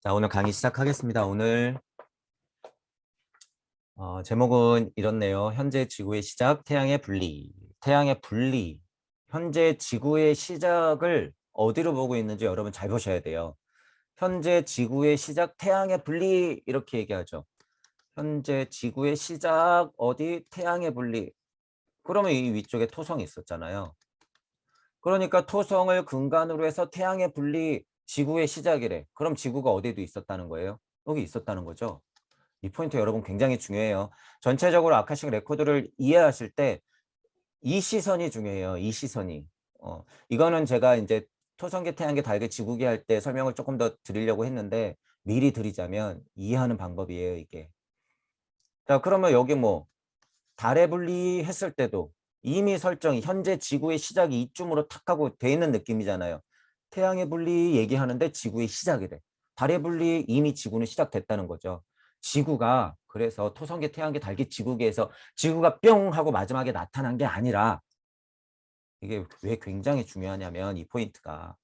자, 오늘 강의 시작하겠습니다. 오늘 제목은 이렇네요. 현재 지구의 시작, 태양의 분리. 태양의 분리. 현재 지구의 시작을 어디로 보고 있는지 여러분 잘 보셔야 돼요. 현재 지구의 시작, 태양의 분리 이렇게 얘기하죠. 현재 지구의 시작, 어디? 태양의 분리. 그러면 이 위쪽에 토성이 있었잖아요. 그러니까 토성을 근간으로 해서 태양의 분리, 지구의 시작이래. 그럼 지구가 어디도 있었다는 거예요? 여기 있었다는 거죠. 이 포인트 여러분 굉장히 중요해요. 전체적으로 아카식 레코드를 이해하실 때 이 시선이 중요해요. 이 시선이. 이거는 제가 이제 토성계, 태양계, 달계, 지구계 할 때 설명을 조금 더 드리려고 했는데 미리 드리자면 이해하는 방법이에요, 이게. 자, 그러면 여기 뭐 달의 분리 했을 때도 이미 설정이 현재 지구의 시작이 이쯤으로 탁 하고 돼 있는 느낌이잖아요. 태양의 분리 얘기하는데 지구의 시작이래. 달의 분리 이미 지구는 시작됐다는 거죠. 지구가 그래서 토성계, 태양계, 달계, 지구계에서 지구가 뿅 하고 마지막에 나타난 게 아니라 이게 왜 굉장히 중요하냐면 이 포인트가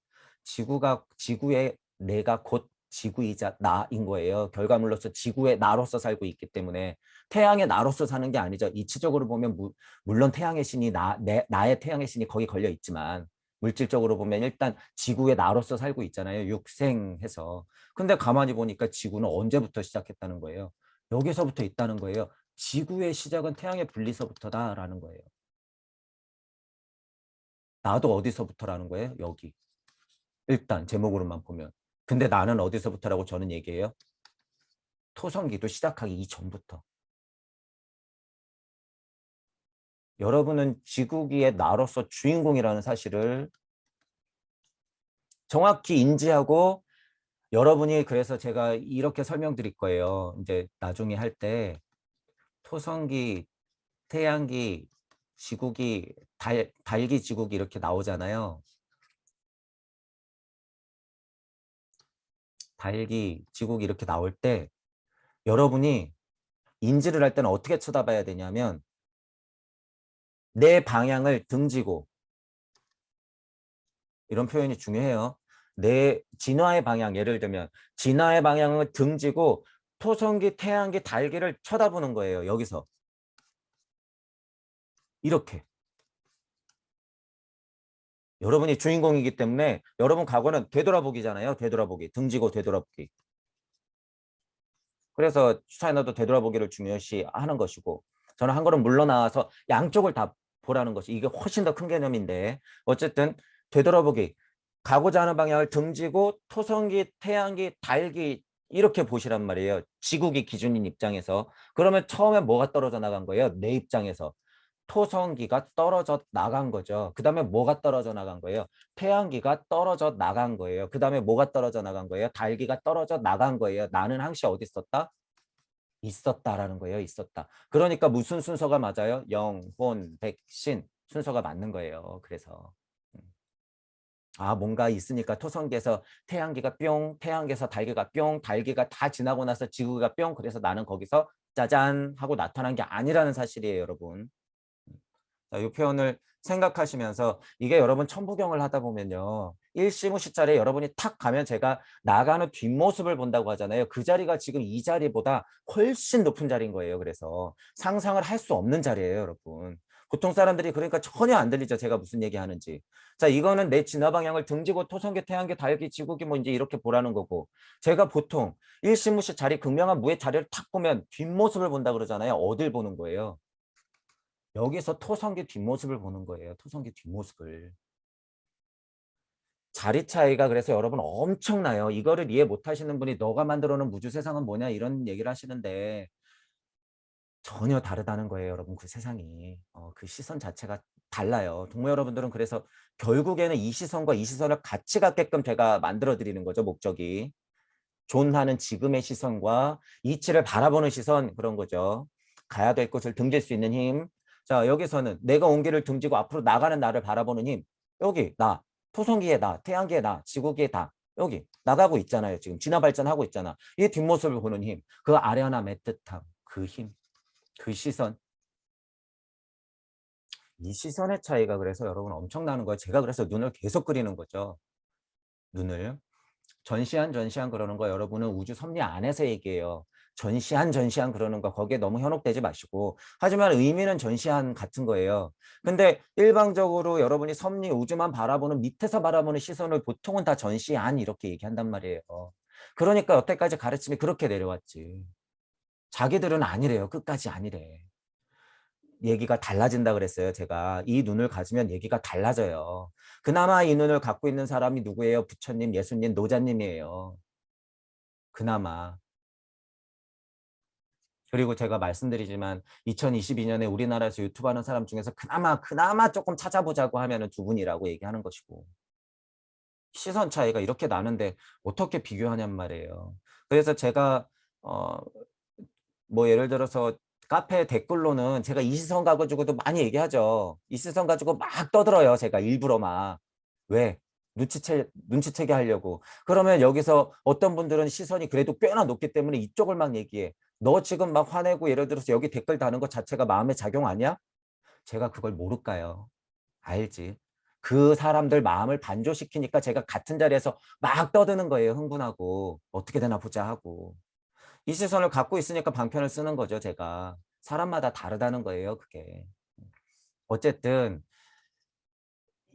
지구의 내가 곧 지구이자 나인 거예요. 결과물로서 지구의 나로서 살고 있기 때문에 태양의 나로서 사는 게 아니죠. 이치적으로 보면 물론 태양의 신이 나의 태양의 신이 거기 걸려 있지만 물질적으로 보면 일단 지구의 나로서 살고 있잖아요. 육생해서. 근데 가만히 보니까 지구는 언제부터 시작했다는 거예요. 여기서부터 있다는 거예요. 지구의 시작은 태양의 분리서부터다라는 거예요. 나도 어디서부터라는 거예요? 여기. 일단 제목으로만 보면. 근데 나는 어디서부터라고 저는 얘기해요? 토성기도 시작하기 이전부터. 여러분은 지구기의 나로서 주인공이라는 사실을 정확히 인지하고 여러분이 그래서 제가 이렇게 설명드릴 거예요. 이제 나중에 할 때 토성기, 태양기, 지구기, 달기, 지구기 이렇게 나오잖아요. 달기, 지구기 이렇게 나올 때 여러분이 인지를 할 때는 어떻게 쳐다봐야 되냐면 내 방향을 등지고 이런 표현이 중요해요. 내 진화의 방향 예를 들면 진화의 방향을 등지고 토성기, 태양기, 달기를 쳐다보는 거예요. 여기서 이렇게 여러분이 주인공이기 때문에 여러분 과거는 되돌아보기잖아요. 되돌아보기 등지고 되돌아보기. 그래서 슈타이너도 되돌아보기를 중요시 하는 것이고 저는 한 걸음 물러나와서 양쪽을 다 보라는 것이 이게 훨씬 더 큰 개념인데 어쨌든 되돌아보기 가고자 하는 방향을 등지고 토성기, 태양기, 달기 이렇게 보시란 말이에요. 지구기 기준인 입장에서. 그러면 처음에 뭐가 떨어져 나간 거예요? 내 입장에서. 토성기가 떨어져 나간 거죠. 그 다음에 뭐가 떨어져 나간 거예요? 태양기가 떨어져 나간 거예요. 그 다음에 뭐가 떨어져 나간 거예요? 달기가 떨어져 나간 거예요. 나는 항시 어디 있었다? 있었다라는 거예요. 있었다. 그러니까 무슨 순서가 맞아요? 영혼, 백신 순서가 맞는 거예요. 그래서 뭔가 있으니까 토성계에서 태양계가 뿅, 태양계에서 달계가 뿅, 달계가 다 지나고 나서 지구가 뿅. 그래서 나는 거기서 짜잔 하고 나타난 게 아니라는 사실이에요, 여러분. 자, 이 표현을 생각하시면서 이게 여러분 천부경을 하다 보면요. 일시무시자리에 여러분이 탁 가면 제가 나가는 뒷모습을 본다고 하잖아요. 그 자리가 지금 이 자리보다 훨씬 높은 자리인 거예요. 그래서 상상을 할 수 없는 자리예요, 여러분. 보통 사람들이 그러니까 전혀 안 들리죠. 제가 무슨 얘기하는지. 자, 이거는 내 진화 방향을 등지고 토성계, 태양계, 달기, 지구기 뭐 이제 이렇게 보라는 거고. 제가 보통 일시무시 자리, 극명한 무의 자리를 탁 보면 뒷모습을 본다 그러잖아요. 어딜 보는 거예요? 여기서 토성기 뒷모습을 보는 거예요. 토성기 뒷모습을. 자리 차이가 그래서 여러분 엄청나요. 이거를 이해 못 하시는 분이 너가 만들어 놓은 무주 세상은 뭐냐 이런 얘기를 하시는데 전혀 다르다는 거예요. 여러분 그 세상이. 그 시선 자체가 달라요. 동무 여러분들은 그래서 결국에는 이 시선과 이 시선을 같이 갖게끔 제가 만들어 드리는 거죠. 목적이. 존하는 지금의 시선과 이치를 바라보는 시선 그런 거죠. 가야 될 곳을 등질 수 있는 힘. 자, 여기서는 내가 온 길을 등지고 앞으로 나가는 나를 바라보는 힘. 여기 나, 토성기의 나, 태양기의 나, 지구기의 나. 여기 나가고 있잖아요. 지금 진화 발전하고 있잖아. 이 뒷모습을 보는 힘. 그 아련함, 애틋함. 그 힘. 그 시선. 이 시선의 차이가 그래서 여러분 엄청나는 거예요. 제가 그래서 눈을 계속 그리는 거죠. 눈을. 전시한 그러는 거 여러분은 우주 섭리 안에서 얘기해요. 전시한 그러는 거 거기에 너무 현혹되지 마시고. 하지만 의미는 전시한 같은 거예요. 근데 일방적으로 여러분이 섭리 우주만 바라보는 밑에서 바라보는 시선을 보통은 다 전시한 이렇게 얘기한단 말이에요. 그러니까 여태까지 가르침이 그렇게 내려왔지. 자기들은 아니래요. 끝까지 아니래. 얘기가 달라진다 그랬어요. 제가 이 눈을 가지면 얘기가 달라져요. 그나마 이 눈을 갖고 있는 사람이 누구예요? 부처님, 예수님, 노자님이에요. 그나마. 그리고 제가 말씀드리지만 2022년에 우리나라에서 유튜브 하는 사람 중에서 그나마 조금 찾아보자고 하면은 두 분이라고 얘기하는 것이고, 시선 차이가 이렇게 나는데 어떻게 비교하냔 말이에요. 그래서 제가 뭐 예를 들어서 카페 댓글로는 제가 이 시선 가지고도 많이 얘기하죠. 이 시선 가지고 막 떠들어요. 제가 일부러 막. 왜? 눈치채게 하려고. 그러면 여기서 어떤 분들은 시선이 그래도 꽤나 높기 때문에 이쪽을 막 얘기해. 너 지금 막 화내고 예를 들어서 여기 댓글 다는 것 자체가 마음의 작용 아니야? 제가 그걸 모를까요? 알지. 그 사람들 마음을 반조시키니까 제가 같은 자리에서 막 떠드는 거예요. 흥분하고. 어떻게 되나 보자 하고. 이 시선을 갖고 있으니까 방편을 쓰는 거죠, 제가. 사람마다 다르다는 거예요, 그게. 어쨌든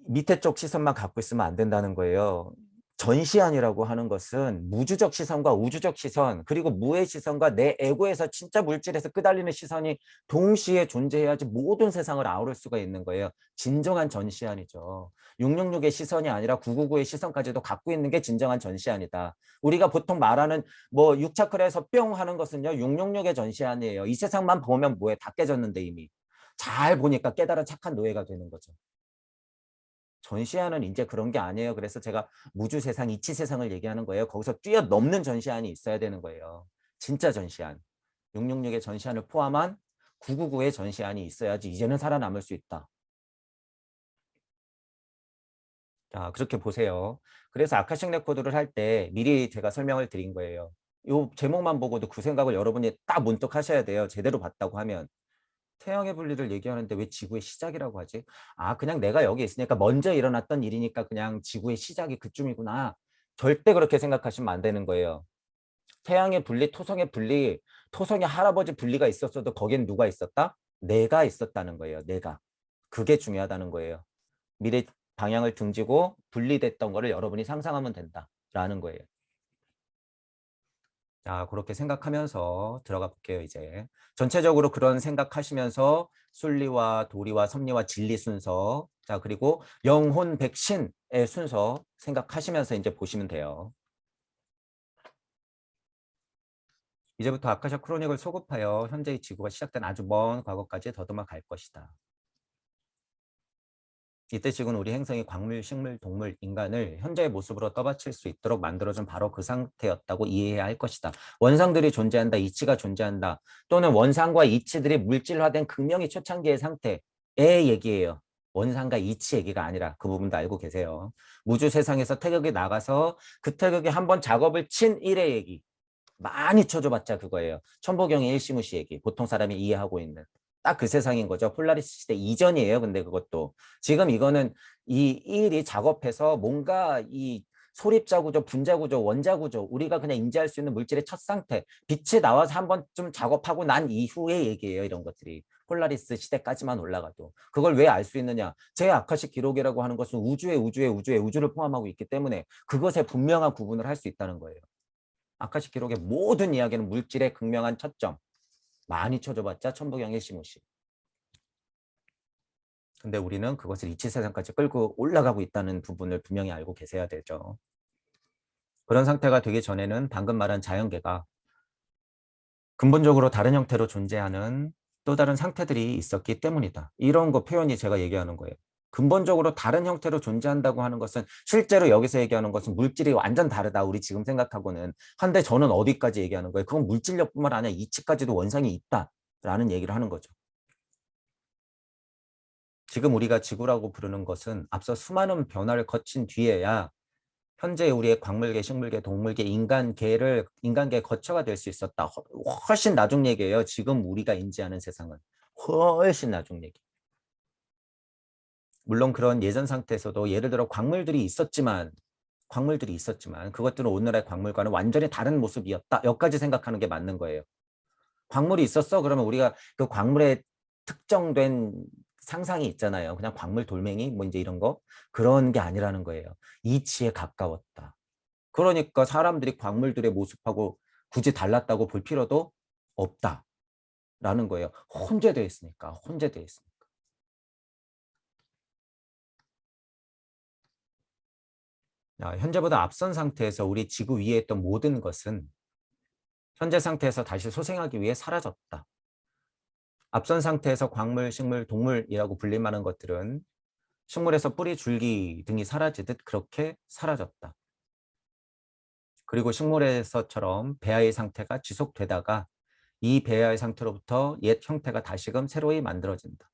밑에 쪽 시선만 갖고 있으면 안 된다는 거예요. 전시안이라고 하는 것은 무주적 시선과 우주적 시선, 그리고 무의 시선과 내 에고에서 진짜 물질에서 끄달리는 시선이 동시에 존재해야지 모든 세상을 아우를 수가 있는 거예요. 진정한 전시안이죠. 666의 시선이 아니라 999의 시선까지도 갖고 있는 게 진정한 전시안이다. 우리가 보통 말하는 뭐 6차크라에서 뿅 하는 것은요. 666의 전시안이에요. 이 세상만 보면 뭐해? 다 깨졌는데 이미. 잘 보니까 깨달은 착한 노예가 되는 거죠. 전시안은 이제 그런 게 아니에요. 그래서 제가 무주 세상, 이치 세상을 얘기하는 거예요. 거기서 뛰어넘는 전시안이 있어야 되는 거예요. 진짜 전시안. 666의 전시안을 포함한 999의 전시안이 있어야지 이제는 살아남을 수 있다. 자, 그렇게 보세요. 그래서 아카식 레코드를 할 때 미리 제가 설명을 드린 거예요. 이 제목만 보고도 그 생각을 여러분이 딱 문득 하셔야 돼요. 제대로 봤다고 하면. 태양의 분리를 얘기하는데 왜 지구의 시작이라고 하지? 아, 그냥 내가 여기 있으니까 먼저 일어났던 일이니까 그냥 지구의 시작이 그쯤이구나. 절대 그렇게 생각하시면 안 되는 거예요. 태양의 분리, 토성의 분리, 토성의 할아버지 분리가 있었어도 거긴 누가 있었다? 내가 있었다는 거예요. 내가. 그게 중요하다는 거예요. 미래 방향을 등지고 분리됐던 거를 여러분이 상상하면 된다라는 거예요. 자, 그렇게 생각하면서 들어가 볼게요, 이제. 전체적으로 그런 생각하시면서 순리와 도리와 섭리와 진리 순서, 자, 그리고 영혼 백신의 순서 생각하시면서 이제 보시면 돼요. 이제부터 아카샤 크로닉을 소급하여 현재의 지구가 시작된 아주 먼 과거까지 더듬어 갈 것이다. 이때 지구는 우리 행성이 광물, 식물, 동물, 인간을 현재의 모습으로 떠받칠 수 있도록 만들어준 바로 그 상태였다고 이해해야 할 것이다. 원상들이 존재한다, 이치가 존재한다, 또는 원상과 이치들이 물질화된 극명히 초창기의 상태의 얘기예요. 원상과 이치 얘기가 아니라 그 부분도 알고 계세요. 우주 세상에서 태극이 나가서 그 태극이 한번 작업을 친 일의 얘기. 많이 쳐줘봤자 그거예요. 천보경의 일시무시 얘기. 보통 사람이 이해하고 있는. 딱 그 세상인 거죠. 폴라리스 시대 이전이에요. 근데 그것도. 지금 이거는 이 일이 작업해서 뭔가 이 소립자 구조, 분자 구조, 원자 구조, 우리가 그냥 인지할 수 있는 물질의 첫 상태, 빛이 나와서 한번 좀 작업하고 난 이후의 얘기예요. 이런 것들이. 폴라리스 시대까지만 올라가도. 그걸 왜 알 수 있느냐? 제 아카식 기록이라고 하는 것은 우주를 포함하고 있기 때문에 그것에 분명한 구분을 할 수 있다는 거예요. 아카식 기록의 모든 이야기는 물질의 극명한 첫점. 많이 쳐줘봤자 천부경 일시무시. 근데 우리는 그것을 이치세상까지 끌고 올라가고 있다는 부분을 분명히 알고 계셔야 되죠. 그런 상태가 되기 전에는 방금 말한 자연계가 근본적으로 다른 형태로 존재하는 또 다른 상태들이 있었기 때문이다. 이런 거 표현이 제가 얘기하는 거예요. 근본적으로 다른 형태로 존재한다고 하는 것은 실제로 여기서 얘기하는 것은 물질이 완전 다르다. 우리 지금 생각하고는. 한데 저는 어디까지 얘기하는 거예요? 그건 물질력뿐만 아니라 이치까지도 원상이 있다라는 얘기를 하는 거죠. 지금 우리가 지구라고 부르는 것은 앞서 수많은 변화를 거친 뒤에야 현재 우리의 광물계, 식물계, 동물계, 인간계의 거처가 될 수 있었다. 훨씬 나중 얘기예요. 지금 우리가 인지하는 세상은. 훨씬 나중 얘기. 물론 그런 예전 상태에서도 예를 들어 광물들이 있었지만 광물들이 있었지만 그것들은 오늘의 광물과는 완전히 다른 모습이었다. 여기까지 생각하는 게 맞는 거예요. 광물이 있었어? 그러면 우리가 그 광물에 특정된 상상이 있잖아요. 그냥 광물 돌멩이 뭐 이제 이런 거 그런 게 아니라는 거예요. 이치에 가까웠다. 그러니까 사람들이 광물들의 모습하고 굳이 달랐다고 볼 필요도 없다라는 거예요. 혼재되어 있으니까. 혼재되어 있으니까. 현재보다 앞선 상태에서 우리 지구 위에 있던 모든 것은 현재 상태에서 다시 소생하기 위해 사라졌다. 앞선 상태에서 광물, 식물, 동물이라고 불릴만한 것들은 식물에서 뿌리, 줄기 등이 사라지듯 그렇게 사라졌다. 그리고 식물에서처럼 배아의 상태가 지속되다가 이 배아의 상태로부터 옛 형태가 다시금 새로이 만들어진다.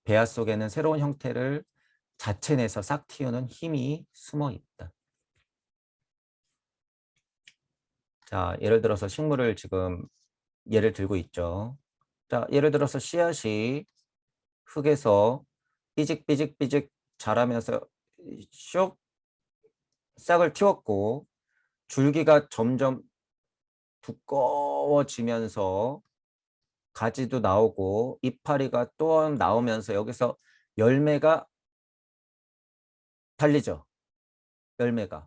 배아 속에는 새로운 형태를 자체 내서 싹 틔우는 힘이 숨어 있다. 자, 예를 들어서 식물을 지금 예를 들고 있죠. 자, 예를 들어서 씨앗이 흙에서 삐직삐직삐직 자라면서 슉 싹을 틔웠고 줄기가 점점 두꺼워지면서 가지도 나오고 이파리가 또 나오면서 여기서 열매가 달리죠. 열매가.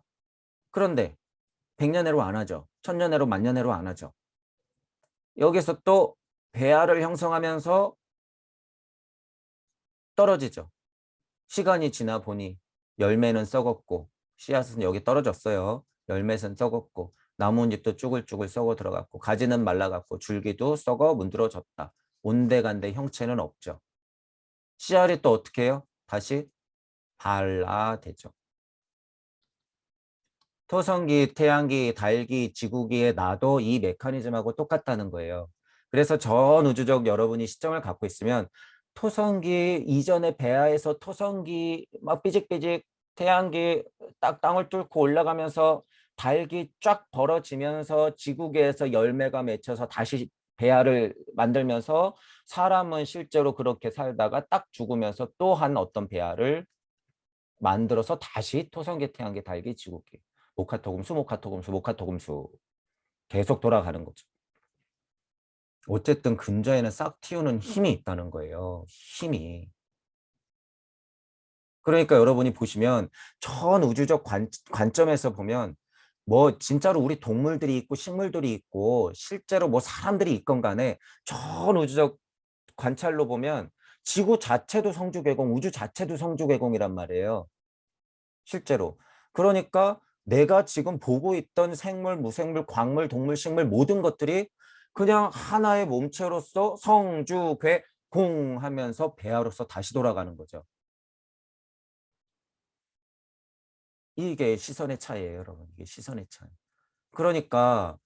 그런데 100년애로 안 하죠. 1000년애로 만년애로 안 하죠. 여기서 또 배알을 형성하면서 떨어지죠. 시간이 지나 보니 열매는 썩었고 씨앗은 여기 떨어졌어요. 열매는 썩었고 나뭇잎도 쭈글쭈글 썩어 들어갔고 가지는 말라갔고 줄기도 썩어 문드러졌다. 온데간데 형체는 없죠. 씨알이 또 어떻게 해요? 다시 발라되죠. 토성기, 태양기, 달기, 지구기의 나도 이 메커니즘하고 똑같다는 거예요. 그래서 전 우주적 여러분이 시점을 갖고 있으면 토성기 이전의 배아에서 토성기 막 삐직삐직 태양기 딱 땅을 뚫고 올라가면서 달기 쫙 벌어지면서 지구계에서 열매가 맺혀서 다시 배아를 만들면서 사람은 실제로 그렇게 살다가 딱 죽으면서 또 한 어떤 배아를 만들어서 다시 토성계, 태양계, 달기, 지구계. 모카토금수, 모카토금수, 모카토금수 계속 돌아가는 거죠. 어쨌든 근저에는 싹 틔우는 힘이 있다는 거예요. 힘이. 그러니까 여러분이 보시면 전 우주적 관점에서 보면 뭐 진짜로 우리 동물들이 있고 식물들이 있고 실제로 뭐 사람들이 있건 간에 전 우주적 관찰로 보면 지구 자체도 성주개공, 우주 자체도 성주개공이란 말이에요. 실제로. 그러니까 내가 지금 보고 있던 생물, 무생물, 광물, 동물, 식물 모든 것들이 그냥 하나의 몸체로서 성주괴 공하면서 배아로서 다시 돌아가는 거죠. 이게 시선의 차이예요, 여러분. 이게 시선의 차이. 그러니까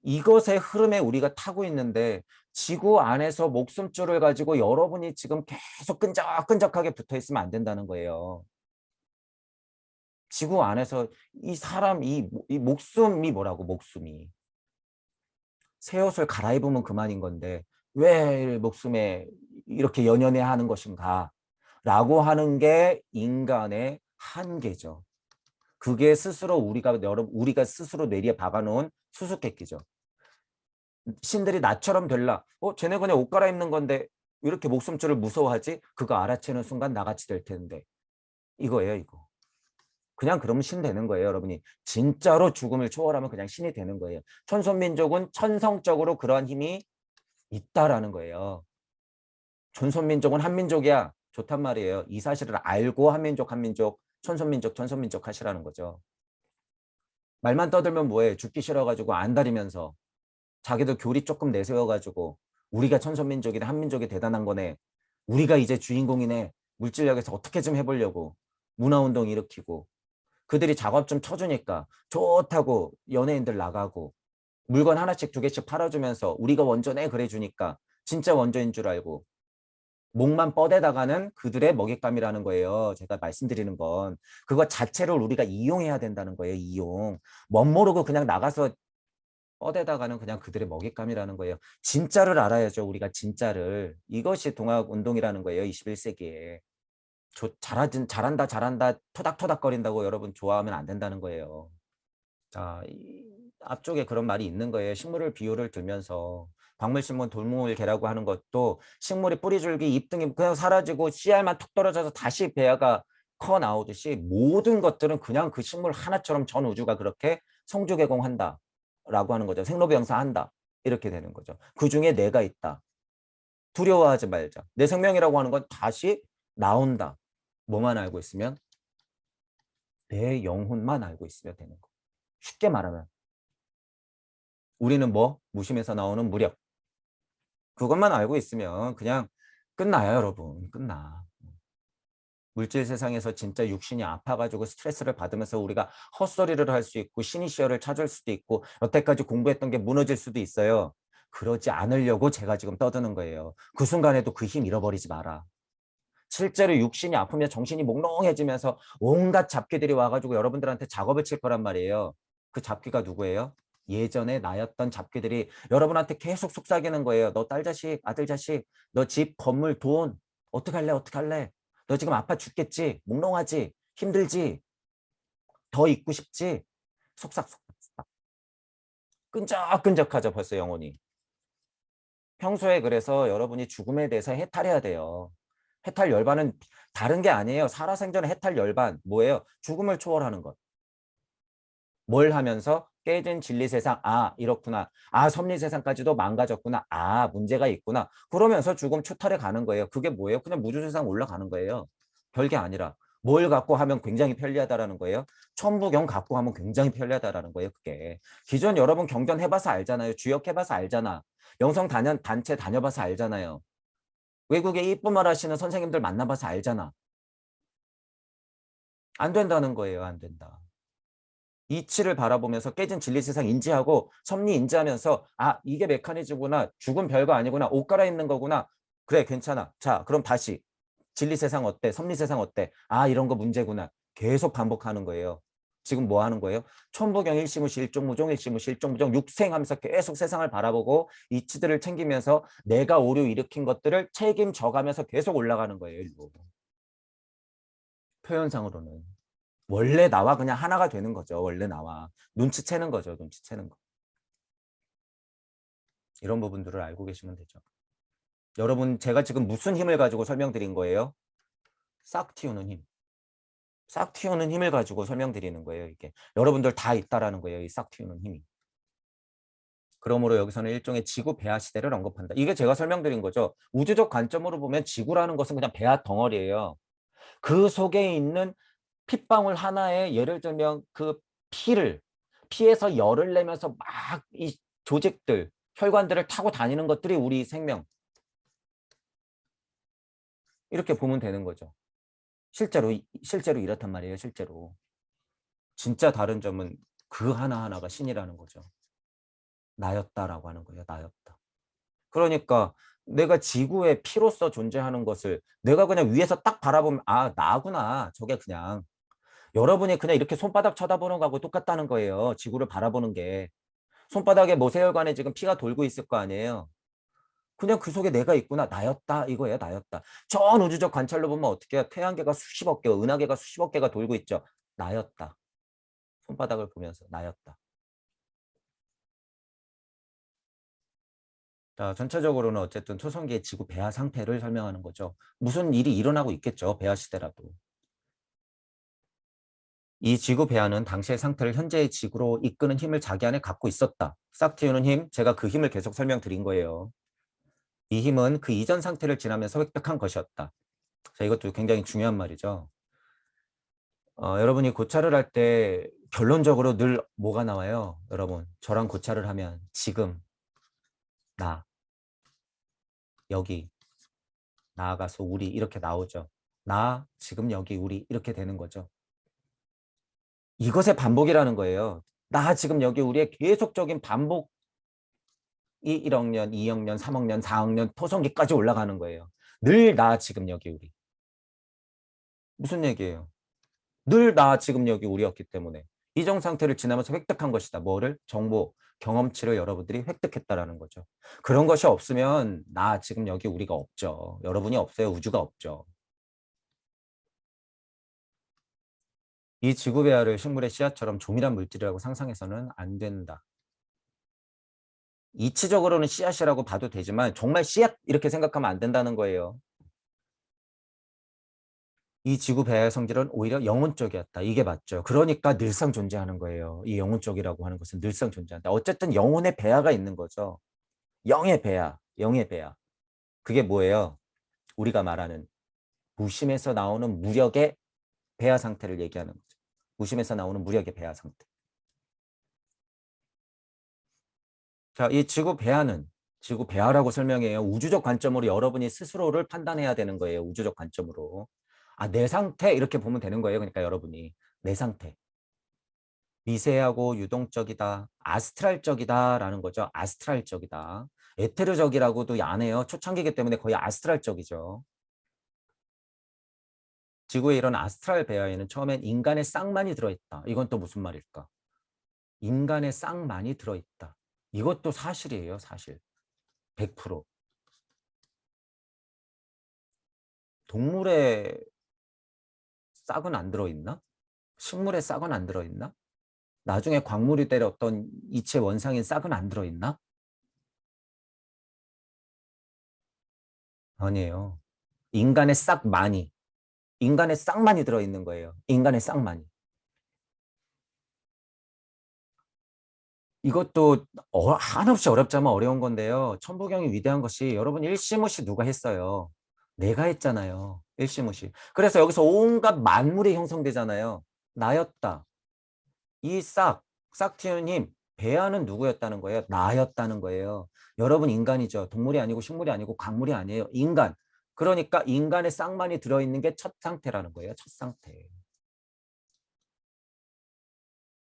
이것의 흐름에 우리가 타고 있는데 지구 안에서 목숨줄을 가지고 여러분이 지금 계속 끈적끈적하게 붙어 있으면 안 된다는 거예요. 지구 안에서 이 사람, 이 목숨이 뭐라고, 목숨이. 새 옷을 갈아입으면 그만인 건데 왜 목숨에 이렇게 연연해 하는 것인가 라고 하는 게 인간의 한계죠. 그게 스스로 우리가 스스로 뇌리에 박아놓은 수수께끼죠. 신들이 나처럼 될라. 쟤네 그냥 옷 갈아입는 건데 왜 이렇게 목숨줄을 무서워하지? 그거 알아채는 순간 나같이 될 텐데. 이거예요, 이거. 그냥 그러면 신 되는 거예요, 여러분이. 진짜로 죽음을 초월하면 그냥 신이 되는 거예요. 천손민족은 천성적으로 그러한 힘이 있다라는 거예요. 전손민족은 한민족이야. 좋단 말이에요. 이 사실을 알고 한민족, 천손민족 하시라는 거죠. 말만 떠들면 뭐해? 죽기 싫어가지고 안달이면서 자기들 교리 조금 내세워가지고 우리가 천손민족이네, 한민족이 대단한 거네. 우리가 이제 주인공이네. 물질력에서 어떻게 좀 해보려고 문화운동 일으키고 그들이 작업 좀 쳐주니까 좋다고 연예인들 나가고 물건 하나씩 두 개씩 팔아주면서 우리가 원조네 그래주니까 진짜 원조인 줄 알고 목만 뻗에다가는 그들의 먹잇감이라는 거예요. 제가 말씀드리는 건 그거 자체를 우리가 이용해야 된다는 거예요. 이용. 멋모르고 그냥 나가서 뻗에다가는 그냥 그들의 먹잇감이라는 거예요. 진짜를 알아야죠. 우리가 진짜를. 이것이 동학운동이라는 거예요. 21세기에. 잘한다, 잘한다, 토닥토닥거린다고 여러분 좋아하면 안 된다는 거예요. 자, 앞쪽에 그런 말이 있는 거예요. 식물을 비유를 들면서 광물신문 돌무울개라고 하는 것도 식물이 뿌리줄기 잎등이 그냥 사라지고 씨알만 툭 떨어져서 다시 배아가 커 나오듯이 모든 것들은 그냥 그 식물 하나처럼 전 우주가 그렇게 성주개공한다 라고 하는 거죠. 생로병사한다 이렇게 되는 거죠. 그중에 내가 있다. 두려워하지 말자. 내 생명이라고 하는 건 다시 나온다. 뭐만 알고 있으면? 내 영혼만 알고 있으면 되는 거. 쉽게 말하면 우리는 뭐? 무심에서 나오는 무력. 그것만 알고 있으면 그냥 끝나요, 여러분. 끝나. 물질 세상에서 진짜 육신이 아파가지고 스트레스를 받으면서 우리가 헛소리를 할 수 있고 시니시어를 찾을 수도 있고 여태까지 공부했던 게 무너질 수도 있어요. 그러지 않으려고 제가 지금 떠드는 거예요. 그 순간에도 그 힘 잃어버리지 마라. 실제로 육신이 아프면 정신이 몽롱해지면서 온갖 잡귀들이 와가지고 여러분들한테 작업을 칠 거란 말이에요. 그 잡귀가 누구예요? 예전에 나였던 잡귀들이 여러분한테 계속 속삭이는 거예요. 너 딸 자식, 아들 자식, 너 집, 건물, 돈 어떡할래, 어떡할래? 너 지금 아파 죽겠지? 몽롱하지? 힘들지? 더 있고 싶지? 속삭속삭. 끈적끈적하죠, 벌써 영혼이. 평소에 그래서 여러분이 죽음에 대해서 해탈해야 돼요. 해탈 열반은 다른 게 아니에요. 살아생전의 해탈 열반 뭐예요? 죽음을 초월하는 것. 뭘 하면서? 깨진 진리 세상. 아, 이렇구나. 아, 섭리 세상까지도 망가졌구나. 아, 문제가 있구나. 그러면서 죽음 초탈해 가는 거예요. 그게 뭐예요? 그냥 무주 세상 올라가는 거예요. 별게 아니라. 뭘 갖고 하면 굉장히 편리하다라는 거예요? 천부경 갖고 하면 굉장히 편리하다라는 거예요. 그게. 기존 여러분 경전 해봐서 알잖아요. 주역 해봐서 알잖아. 영성 단체 다녀봐서 알잖아요. 외국에 이쁜 말 하시는 선생님들 만나봐서 알잖아. 안 된다는 거예요. 안 된다. 이치를 바라보면서 깨진 진리 세상 인지하고 섭리 인지하면서 아 이게 메커니즘구나. 죽은 별거 아니구나. 옷 갈아입는 거구나. 그래 괜찮아. 자 그럼 다시 진리 세상 어때? 섭리 세상 어때? 아 이런 거 문제구나. 계속 반복하는 거예요. 지금 뭐 하는 거예요? 천부경 일시무시 일종무종 일시무시 일종무종 육생하면서 계속 세상을 바라보고 이치들을 챙기면서 내가 오류 일으킨 것들을 책임져가면서 계속 올라가는 거예요. 일로. 표현상으로는. 원래 나와 그냥 하나가 되는 거죠. 원래 나와. 눈치채는 거죠. 눈치채는 거. 이런 부분들을 알고 계시면 되죠. 여러분 제가 지금 무슨 힘을 가지고 설명드린 거예요? 싹 틔우는 힘. 싹 틔우는 힘을 가지고 설명드리는 거예요. 이게 여러분들 다 있다라는 거예요. 이 싹 틔우는 힘이. 그러므로 여기서는 일종의 지구 배아 시대를 언급한다. 이게 제가 설명드린 거죠. 우주적 관점으로 보면 지구라는 것은 그냥 배아 덩어리예요. 그 속에 있는 핏방울 하나에 예를 들면 그 피에서 열을 내면서 막 이 조직들, 혈관들을 타고 다니는 것들이 우리 생명. 이렇게 보면 되는 거죠. 실제로 이렇단 말이에요. 실제로. 진짜 다른 점은 그 하나하나가 신이라는 거죠. 나였다라고 하는 거예요. 나였다. 그러니까 내가 지구의 피로서 존재하는 것을 내가 그냥 위에서 딱 바라보면 아 나구나. 저게 그냥 여러분이 그냥 이렇게 손바닥 쳐다보는 거하고 똑같다는 거예요. 지구를 바라보는 게. 손바닥에 모세혈관에 지금 피가 돌고 있을 거 아니에요. 그냥 그 속에 내가 있구나. 나였다. 이거예요. 나였다. 전 우주적 관찰로 보면 어떻게 해요? 태양계가 수십억 개, 은하계가 수십억 개가 돌고 있죠. 나였다. 손바닥을 보면서 나였다. 자, 전체적으로는 어쨌든 초성기의 지구 배아 상태를 설명하는 거죠. 무슨 일이 일어나고 있겠죠. 배아 시대라도. 이 지구 배아는 당시의 상태를 현재의 지구로 이끄는 힘을 자기 안에 갖고 있었다. 싹 틔우는 힘, 제가 그 힘을 계속 설명드린 거예요. 이 힘은 그 이전 상태를 지나면서 획득한 것이었다. 자, 이것도 굉장히 중요한 말이죠. 여러분이 고찰을 할 때 결론적으로 늘 뭐가 나와요? 여러분, 저랑 고찰을 하면 지금, 나, 여기, 나아가서 우리 이렇게 나오죠. 나, 지금 여기, 우리 이렇게 되는 거죠. 이것의 반복이라는 거예요. 나, 지금 여기, 우리의 계속적인 반복이 1억 년, 2억 년, 3억 년, 4억 년, 토성기까지 올라가는 거예요. 늘 나, 지금 여기, 우리. 무슨 얘기예요? 늘 나 지금 여기 우리였기 때문에 이정 상태를 지나면서 획득한 것이다. 뭐를? 정보, 경험치를 여러분들이 획득했다라는 거죠. 그런 것이 없으면 나 지금 여기 우리가 없죠. 여러분이 없어요. 우주가 없죠. 이 지구 배아를 식물의 씨앗처럼 조밀한 물질이라고 상상해서는 안 된다. 이치적으로는 씨앗이라고 봐도 되지만 정말 씨앗 이렇게 생각하면 안 된다는 거예요. 이 지구 배아의 성질은 오히려 영혼적이었다. 이게 맞죠. 그러니까 늘상 존재하는 거예요. 이 영혼적이라고 하는 것은 늘상 존재한다. 어쨌든 영혼의 배아가 있는 거죠. 영의 배아, 영의 배아. 그게 뭐예요? 우리가 말하는 무심에서 나오는 무력의 배아 상태를 얘기하는 거죠. 무심에서 나오는 무력의 배아 상태. 자, 이 지구 배아는 지구 배아라고 설명해요. 우주적 관점으로 여러분이 스스로를 판단해야 되는 거예요. 우주적 관점으로. 아, 내 상태 이렇게 보면 되는 거예요. 그러니까 여러분이 내 상태. 미세하고 유동적이다. 아스트랄적이다라는 거죠. 아스트랄적이다. 에테르적이라고도 안 해요. 초창기이기 때문에 거의 아스트랄적이죠. 지구에 이런 아스트랄 배아에는 처음엔 인간의 쌍만이 들어있다. 이건 또 무슨 말일까? 인간의 쌍만이 들어있다. 이것도 사실이에요. 사실. 100%. 동물의 싹은 안 들어있나? 식물의 싹은 안 들어있나? 나중에 광물이 될 어떤 이체 원상인 싹은 안 들어있나? 아니에요. 인간의 싹만이. 인간의 싹만이 들어있는 거예요. 인간의 싹만이. 이것도 한없이 어렵자면 어려운 건데요. 천부경이 위대한 것이 여러분 일시무시 누가 했어요? 내가 했잖아요. 일시무시. 그래서 여기서 온갖 만물이 형성되잖아요. 나였다. 이 싹틔운 힘, 배아는 누구였다는 거예요? 나였다는 거예요. 여러분 인간이죠. 동물이 아니고 식물이 아니고 광물이 아니에요. 인간. 그러니까 인간의 싹만이 들어있는 게 첫 상태라는 거예요. 첫 상태.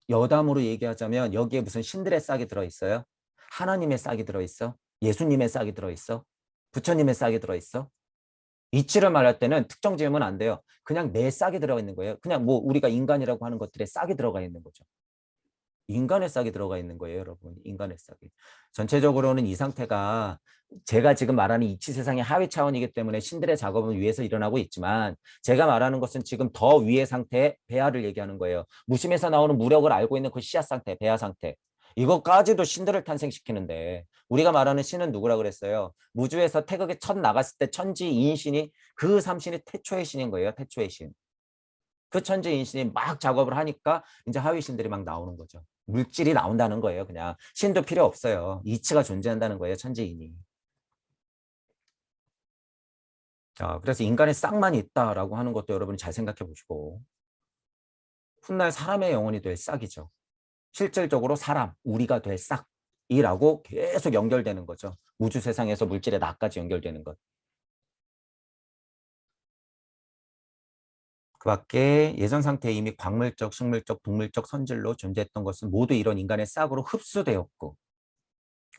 여담으로 얘기하자면 여기에 무슨 신들의 싹이 들어있어요? 하나님의 싹이 들어있어? 예수님의 싹이 들어있어? 부처님의 싹이 들어있어? 이치를 말할 때는 특정 지으면 안 돼요. 그냥 내 싹이 들어가 있는 거예요. 그냥 뭐 우리가 인간이라고 하는 것들의 싹이 들어가 있는 거죠. 인간의 싹이 들어가 있는 거예요, 여러분. 인간의 싹이. 전체적으로는 이 상태가 제가 지금 말하는 이치 세상의 하위 차원이기 때문에 신들의 작업은 위에서 일어나고 있지만 제가 말하는 것은 지금 더 위의 상태의 배아를 얘기하는 거예요. 무심에서 나오는 무력을 알고 있는 그 씨앗 상태, 배아 상태. 이것까지도 신들을 탄생시키는데 우리가 말하는 신은 누구라 그랬어요? 무주에서 태극이 첫 나갔을 때 천지 인신이 그 삼신이 태초의 신인 거예요. 태초의 신. 그 천재 인신이 막 작업을 하니까 이제 하위 신들이 막 나오는 거죠. 물질이 나온다는 거예요. 그냥 신도 필요 없어요. 이치가 존재한다는 거예요. 천재인이. 자, 그래서 인간의 싹만 있다라고 하는 것도 여러분이 잘 생각해 보시고 훗날 사람의 영혼이 될 싹이죠. 실질적으로 사람, 우리가 될 싹이라고 계속 연결되는 거죠. 우주 세상에서 물질의 나까지 연결되는 것. 그 밖에 예전 상태에 이미 광물적, 식물적, 동물적 선질로 존재했던 것은 모두 이런 인간의 싹으로 흡수되었고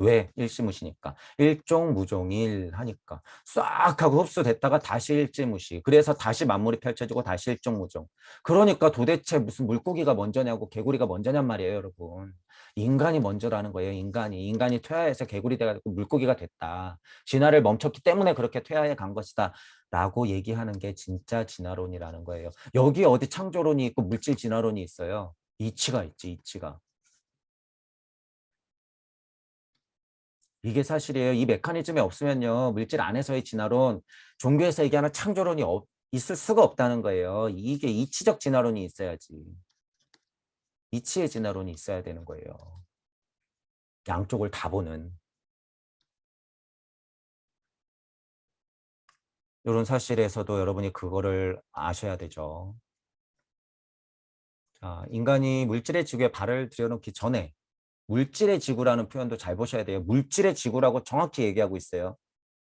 왜? 일시무시니까. 일종무종일 하니까. 싹 하고 흡수됐다가 다시 일지무시. 그래서 다시 만물이 펼쳐지고 다시 일종무종. 그러니까 도대체 무슨 물고기가 먼저냐고 개구리가 먼저냔 말이에요, 여러분. 인간이 먼저라는 거예요, 인간이. 인간이 퇴화해서 개구리 돼가지고 물고기가 됐다. 진화를 멈췄기 때문에 그렇게 퇴화해 간 것이다. 라고 얘기하는 게 진짜 진화론이라는 거예요. 여기 어디 창조론이 있고 물질 진화론이 있어요. 이치가 있지, 이치가. 이게 사실이에요. 이 메커니즘이 없으면요. 물질 안에서의 진화론, 종교에서 얘기하는 창조론이 있을 수가 없다는 거예요. 이게 이치적 진화론이 있어야지. 이치의 진화론이 있어야 되는 거예요. 양쪽을 다 보는. 이런 사실에서도 여러분이 그거를 아셔야 되죠. 자, 인간이 물질의 지구에 발을 들여놓기 전에 물질의 지구라는 표현도 잘 보셔야 돼요. 물질의 지구라고 정확히 얘기하고 있어요.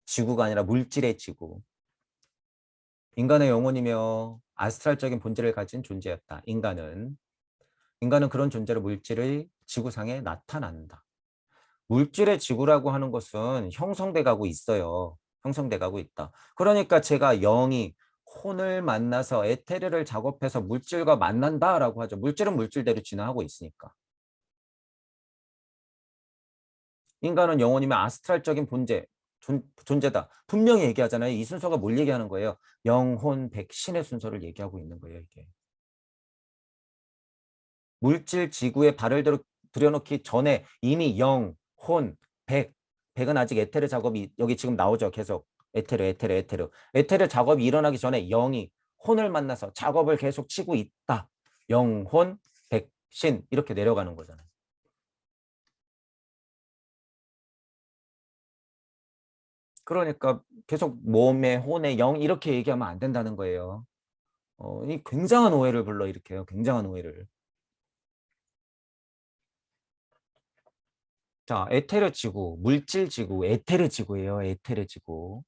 지구가 아니라 물질의 지구. 인간의 영혼이며 아스트랄적인 본질을 가진 존재였다. 인간은 그런 존재로 물질의 지구상에 나타난다. 물질의 지구라고 하는 것은 형성돼 가고 있어요. 형성돼 가고 있다. 그러니까 제가 영이 혼을 만나서 에테르를 작업해서 물질과 만난다라고 하죠. 물질은 물질대로 진화하고 있으니까. 인간은 영혼이면 아스트랄적인 존재다. 분명히 얘기하잖아요. 이 순서가 뭘 얘기하는 거예요? 영혼, 백, 신의 순서를 얘기하고 있는 거예요, 이게. 물질 지구에 발을 들여놓기 전에 이미 영, 혼, 백. 백은 아직 에테르 작업이 여기 지금 나오죠. 계속 에테르, 에테르, 에테르. 에테르 작업이 일어나기 전에 영이 혼을 만나서 작업을 계속 치고 있다. 영, 혼, 백, 신 이렇게 내려가는 거잖아요. 그러니까 계속 몸에 혼에 영 이렇게 얘기하면 안 된다는 거예요. 이 굉장한 오해를 불러일으켜요. 굉장한 오해를. 자, 에테르 지구, 물질 지구, 에테르 지구예요. 에테르 지구.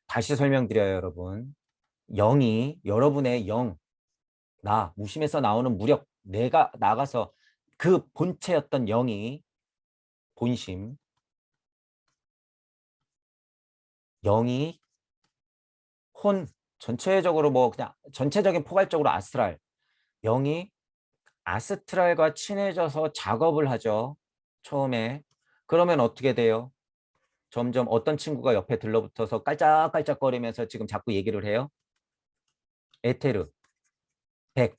다시 설명드려요, 여러분. 영이 여러분의 영, 나, 무심에서 나오는 무력, 내가 나가서 그 본체였던 영이 본심, 영이 혼, 전체적으로 뭐 그냥 전체적인 포괄적으로 아스트랄, 영이 아스트랄과 친해져서 작업을 하죠. 처음에. 그러면 어떻게 돼요? 점점 어떤 친구가 옆에 들러붙어서 깔짝깔짝거리면서 지금 자꾸 얘기를 해요. 에테르, 백.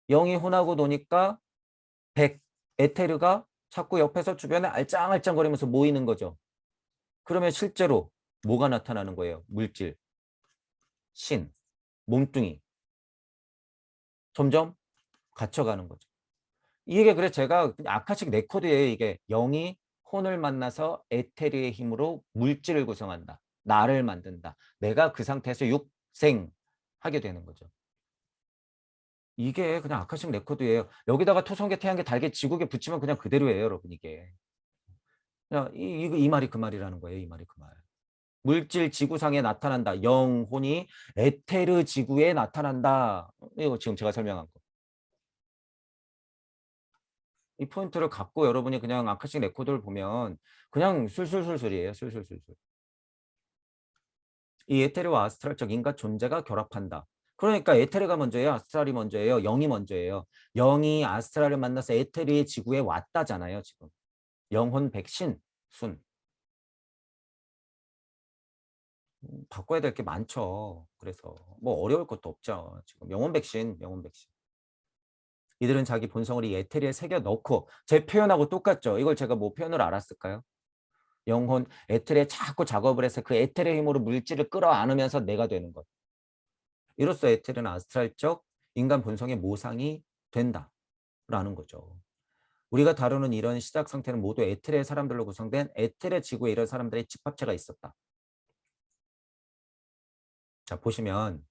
영이 혼하고 노니까 백. 에테르가 자꾸 옆에서 주변에 알짱알짱거리면서 모이는 거죠. 그러면 실제로 뭐가 나타나는 거예요? 물질, 신, 몸뚱이. 점점 갇혀가는 거죠. 이게 그래서 제가 아카식 레코드예요. 이게 영이 혼을 만나서 에테르의 힘으로 물질을 구성한다. 나를 만든다. 내가 그 상태에서 육생하게 되는 거죠. 이게 그냥 아카식 레코드예요. 여기다가 토성계, 태양계, 달계, 지구계 붙이면 그냥 그대로예요, 여러분 이게. 그냥 이 말이 그 말이라는 거예요. 이 말이 그 말. 물질 지구상에 나타난다. 영혼이 에테르 지구에 나타난다. 이거 지금 제가 설명한 거. 이 포인트를 갖고 여러분이 그냥 아카식 레코드를 보면 그냥 술술술술이에요. 술술술술. 이 에테르와 아스트랄적 인간 존재가 결합한다. 그러니까 에테르가 먼저예요? 아스트랄이 먼저예요? 영이 먼저예요? 영이 아스트랄을 만나서 에테르의 지구에 왔다잖아요. 지금. 영혼 백신 순. 바꿔야 될 게 많죠. 그래서 뭐 어려울 것도 없죠. 지금 영혼 백신, 영혼 백신. 이들은 자기 본성을 이 에테리에 새겨 넣고 제 표현하고 똑같죠. 이걸 제가 뭐 표현을 알았을까요? 영혼 에테리에 자꾸 작업을 해서 그 에테리의 힘으로 물질을 끌어안으면서 내가 되는 것. 이로써 에테리는 아스트랄적 인간 본성의 모상이 된다라는 거죠. 우리가 다루는 이런 시작 상태는 모두 에테리의 사람들로 구성된 에테르 지구에 이런 사람들의 집합체가 있었다. 자, 보시면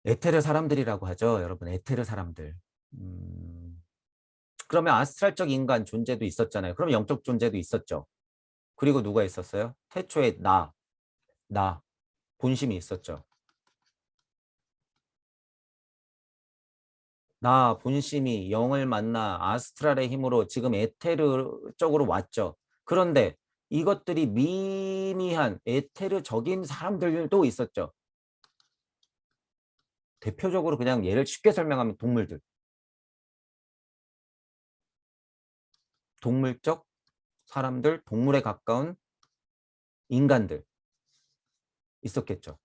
에테르 사람들이라고 하죠. 여러분, 에테르 사람들. 그러면 아스트랄적 인간 존재도 있었잖아요. 그럼 영적 존재도 있었죠. 그리고 누가 있었어요? 태초에 나, 본심이 있었죠. 나, 본심이 영을 만나 아스트랄의 힘으로 지금 에테르 쪽으로 왔죠. 그런데 이것들이 미미한 에테르적인 사람들도 있었죠. 대표적으로 그냥 예를 쉽게 설명하면 동물들. 동물적 사람들, 동물에 가까운 인간들 있었겠죠.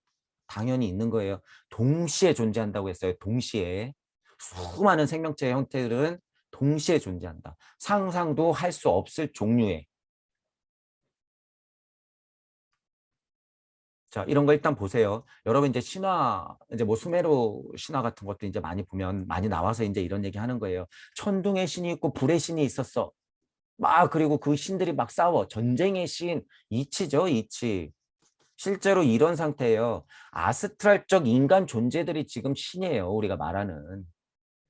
당연히 있는 거예요. 동시에 존재한다고 했어요. 동시에. 수많은 생명체의 형태들은 동시에 존재한다. 상상도 할 수 없을 종류의. 자, 이런 거 일단 보세요. 여러분 이제 신화, 이제 뭐 수메르 신화 같은 것도 이제 많이 보면 많이 나와서 이제 이런 얘기 하는 거예요. 천둥의 신이 있고 불의 신이 있었어. 막 그리고 그 신들이 막 싸워. 전쟁의 신, 이치죠, 이치. 실제로 이런 상태예요. 아스트랄적 인간 존재들이 지금 신이에요. 우리가 말하는.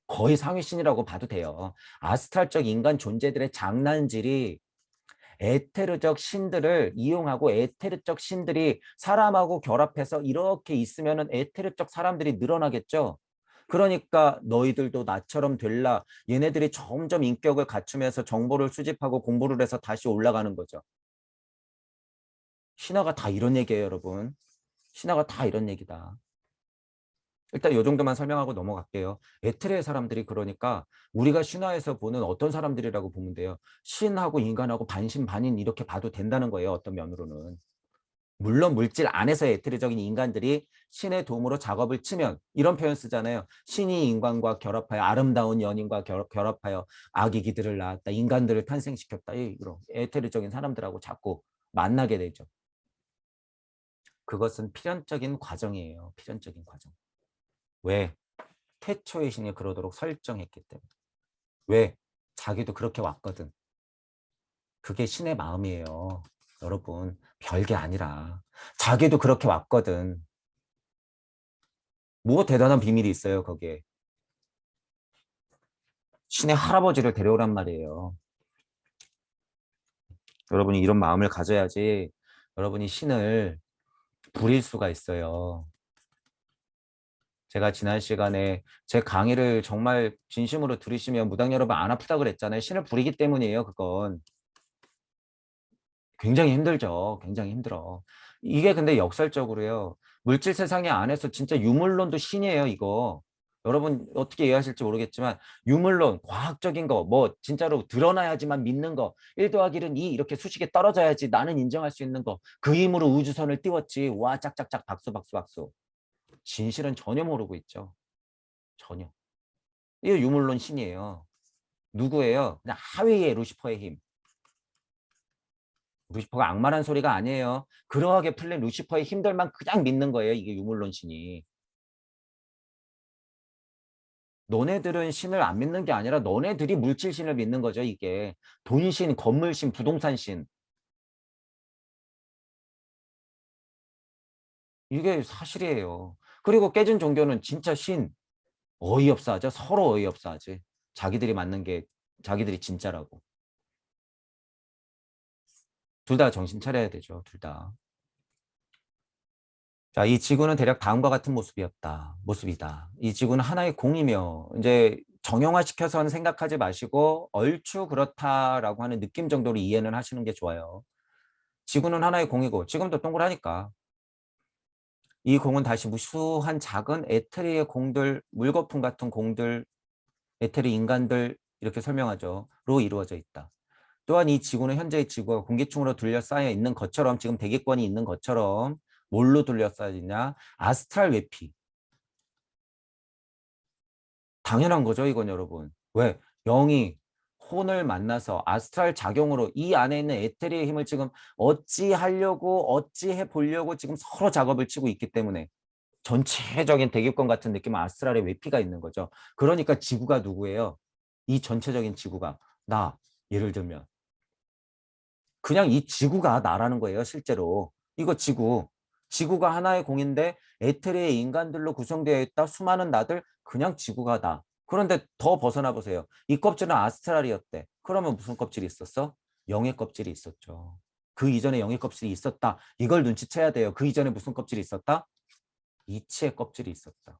거의 상위 신이라고 봐도 돼요. 아스트랄적 인간 존재들의 장난질이 에테르적 신들을 이용하고 에테르적 신들이 사람하고 결합해서 이렇게 있으면 에테르적 사람들이 늘어나겠죠. 그러니까 너희들도 나처럼 될라. 얘네들이 점점 인격을 갖추면서 정보를 수집하고 공부를 해서 다시 올라가는 거죠. 신화가 다 이런 얘기예요, 여러분. 신화가 다 이런 얘기다. 일단 이 정도만 설명하고 넘어갈게요. 에테르의 사람들이 그러니까 우리가 신화에서 보는 어떤 사람들이라고 보면 돼요. 신하고 인간하고 반신반인 이렇게 봐도 된다는 거예요. 어떤 면으로는. 물론 물질 안에서의 에테르적인 인간들이 신의 도움으로 작업을 치면 이런 표현 쓰잖아요. 신이 인간과 결합하여 아름다운 연인과 결합하여 아기기들을 낳았다. 인간들을 탄생시켰다. 이런 에테르적인 사람들하고 자꾸 만나게 되죠. 그것은 필연적인 과정이에요. 필연적인 과정. 왜? 태초의 신이 그러도록 설정했기 때문에. 왜? 자기도 그렇게 왔거든. 그게 신의 마음이에요. 여러분, 별게 아니라. 자기도 그렇게 왔거든. 뭐 대단한 비밀이 있어요, 거기에. 신의 할아버지를 데려오란 말이에요. 여러분이 이런 마음을 가져야지 여러분이 신을 부릴 수가 있어요. 제가 지난 시간에 제 강의를 정말 진심으로 들으시면 무당 여러분 안 아프다 그랬잖아요. 신을 부리기 때문이에요, 그건. 굉장히 힘들죠. 굉장히 힘들어. 이게 근데 역설적으로요. 물질 세상의 안에서 진짜 유물론도 신이에요, 이거. 여러분 어떻게 이해하실지 모르겠지만 유물론, 과학적인 거, 뭐 진짜로 드러나야지만 믿는 거, 1 더하기 1은 2 이렇게 수식에 떨어져야지 나는 인정할 수 있는 거. 그 힘으로 우주선을 띄웠지. 와 짝짝짝 박수 박수 박수. 진실은 전혀 모르고 있죠. 전혀. 이게 유물론 신이에요. 누구예요? 그냥 하위의 루시퍼의 힘. 루시퍼가 악마란 소리가 아니에요. 그러하게 풀린 루시퍼의 힘들만 그냥 믿는 거예요. 이게 유물론 신이. 너네들은 신을 안 믿는 게 아니라 너네들이 물질신을 믿는 거죠. 이게. 돈신, 건물신, 부동산신. 이게 사실이에요. 그리고 깨진 종교는 진짜 신. 어이없어 하죠. 서로 어이없어 하지. 자기들이 맞는 게 자기들이 진짜라고. 둘 다 정신 차려야 되죠. 둘 다. 자, 이 지구는 대략 다음과 같은 모습이다. 이 지구는 하나의 공이며 이제 정형화시켜서는 생각하지 마시고 얼추 그렇다라고 하는 느낌 정도로 이해는 하시는 게 좋아요. 지구는 하나의 공이고 지금도 동그라니까 이 공은 다시 무수한 작은 에테리의 공들, 물거품 같은 공들, 에테리 인간들 이렇게 설명하죠. 로 이루어져 있다. 또한 이 지구는 현재의 지구가 공기층으로 둘러싸여 있는 것처럼 지금 대기권이 있는 것처럼 뭘로 둘러싸여 있냐? 아스트랄 외피. 당연한 거죠, 이건 여러분. 왜? 영이 혼을 만나서 아스트랄 작용으로 이 안에 있는 에테리의 힘을 지금 어찌하려고 어찌해 보려고 지금 서로 작업을 치고 있기 때문에 전체적인 대기권 같은 느낌은 아스트랄의 외피가 있는 거죠. 그러니까 지구가 누구예요? 이 전체적인 지구가 나 예를 들면 그냥 이 지구가 나라는 거예요, 실제로. 이거 지구가 하나의 공인데 에테리의 인간들로 구성되어 있다. 수많은 나들 그냥 지구가 나. 그런데 더 벗어나 보세요. 이 껍질은 아스트랄이었대. 그러면 무슨 껍질이 있었어? 영의 껍질이 있었죠. 그 이전에 영의 껍질이 있었다. 이걸 눈치채야 돼요. 그 이전에 무슨 껍질이 있었다? 이치의 껍질이 있었다.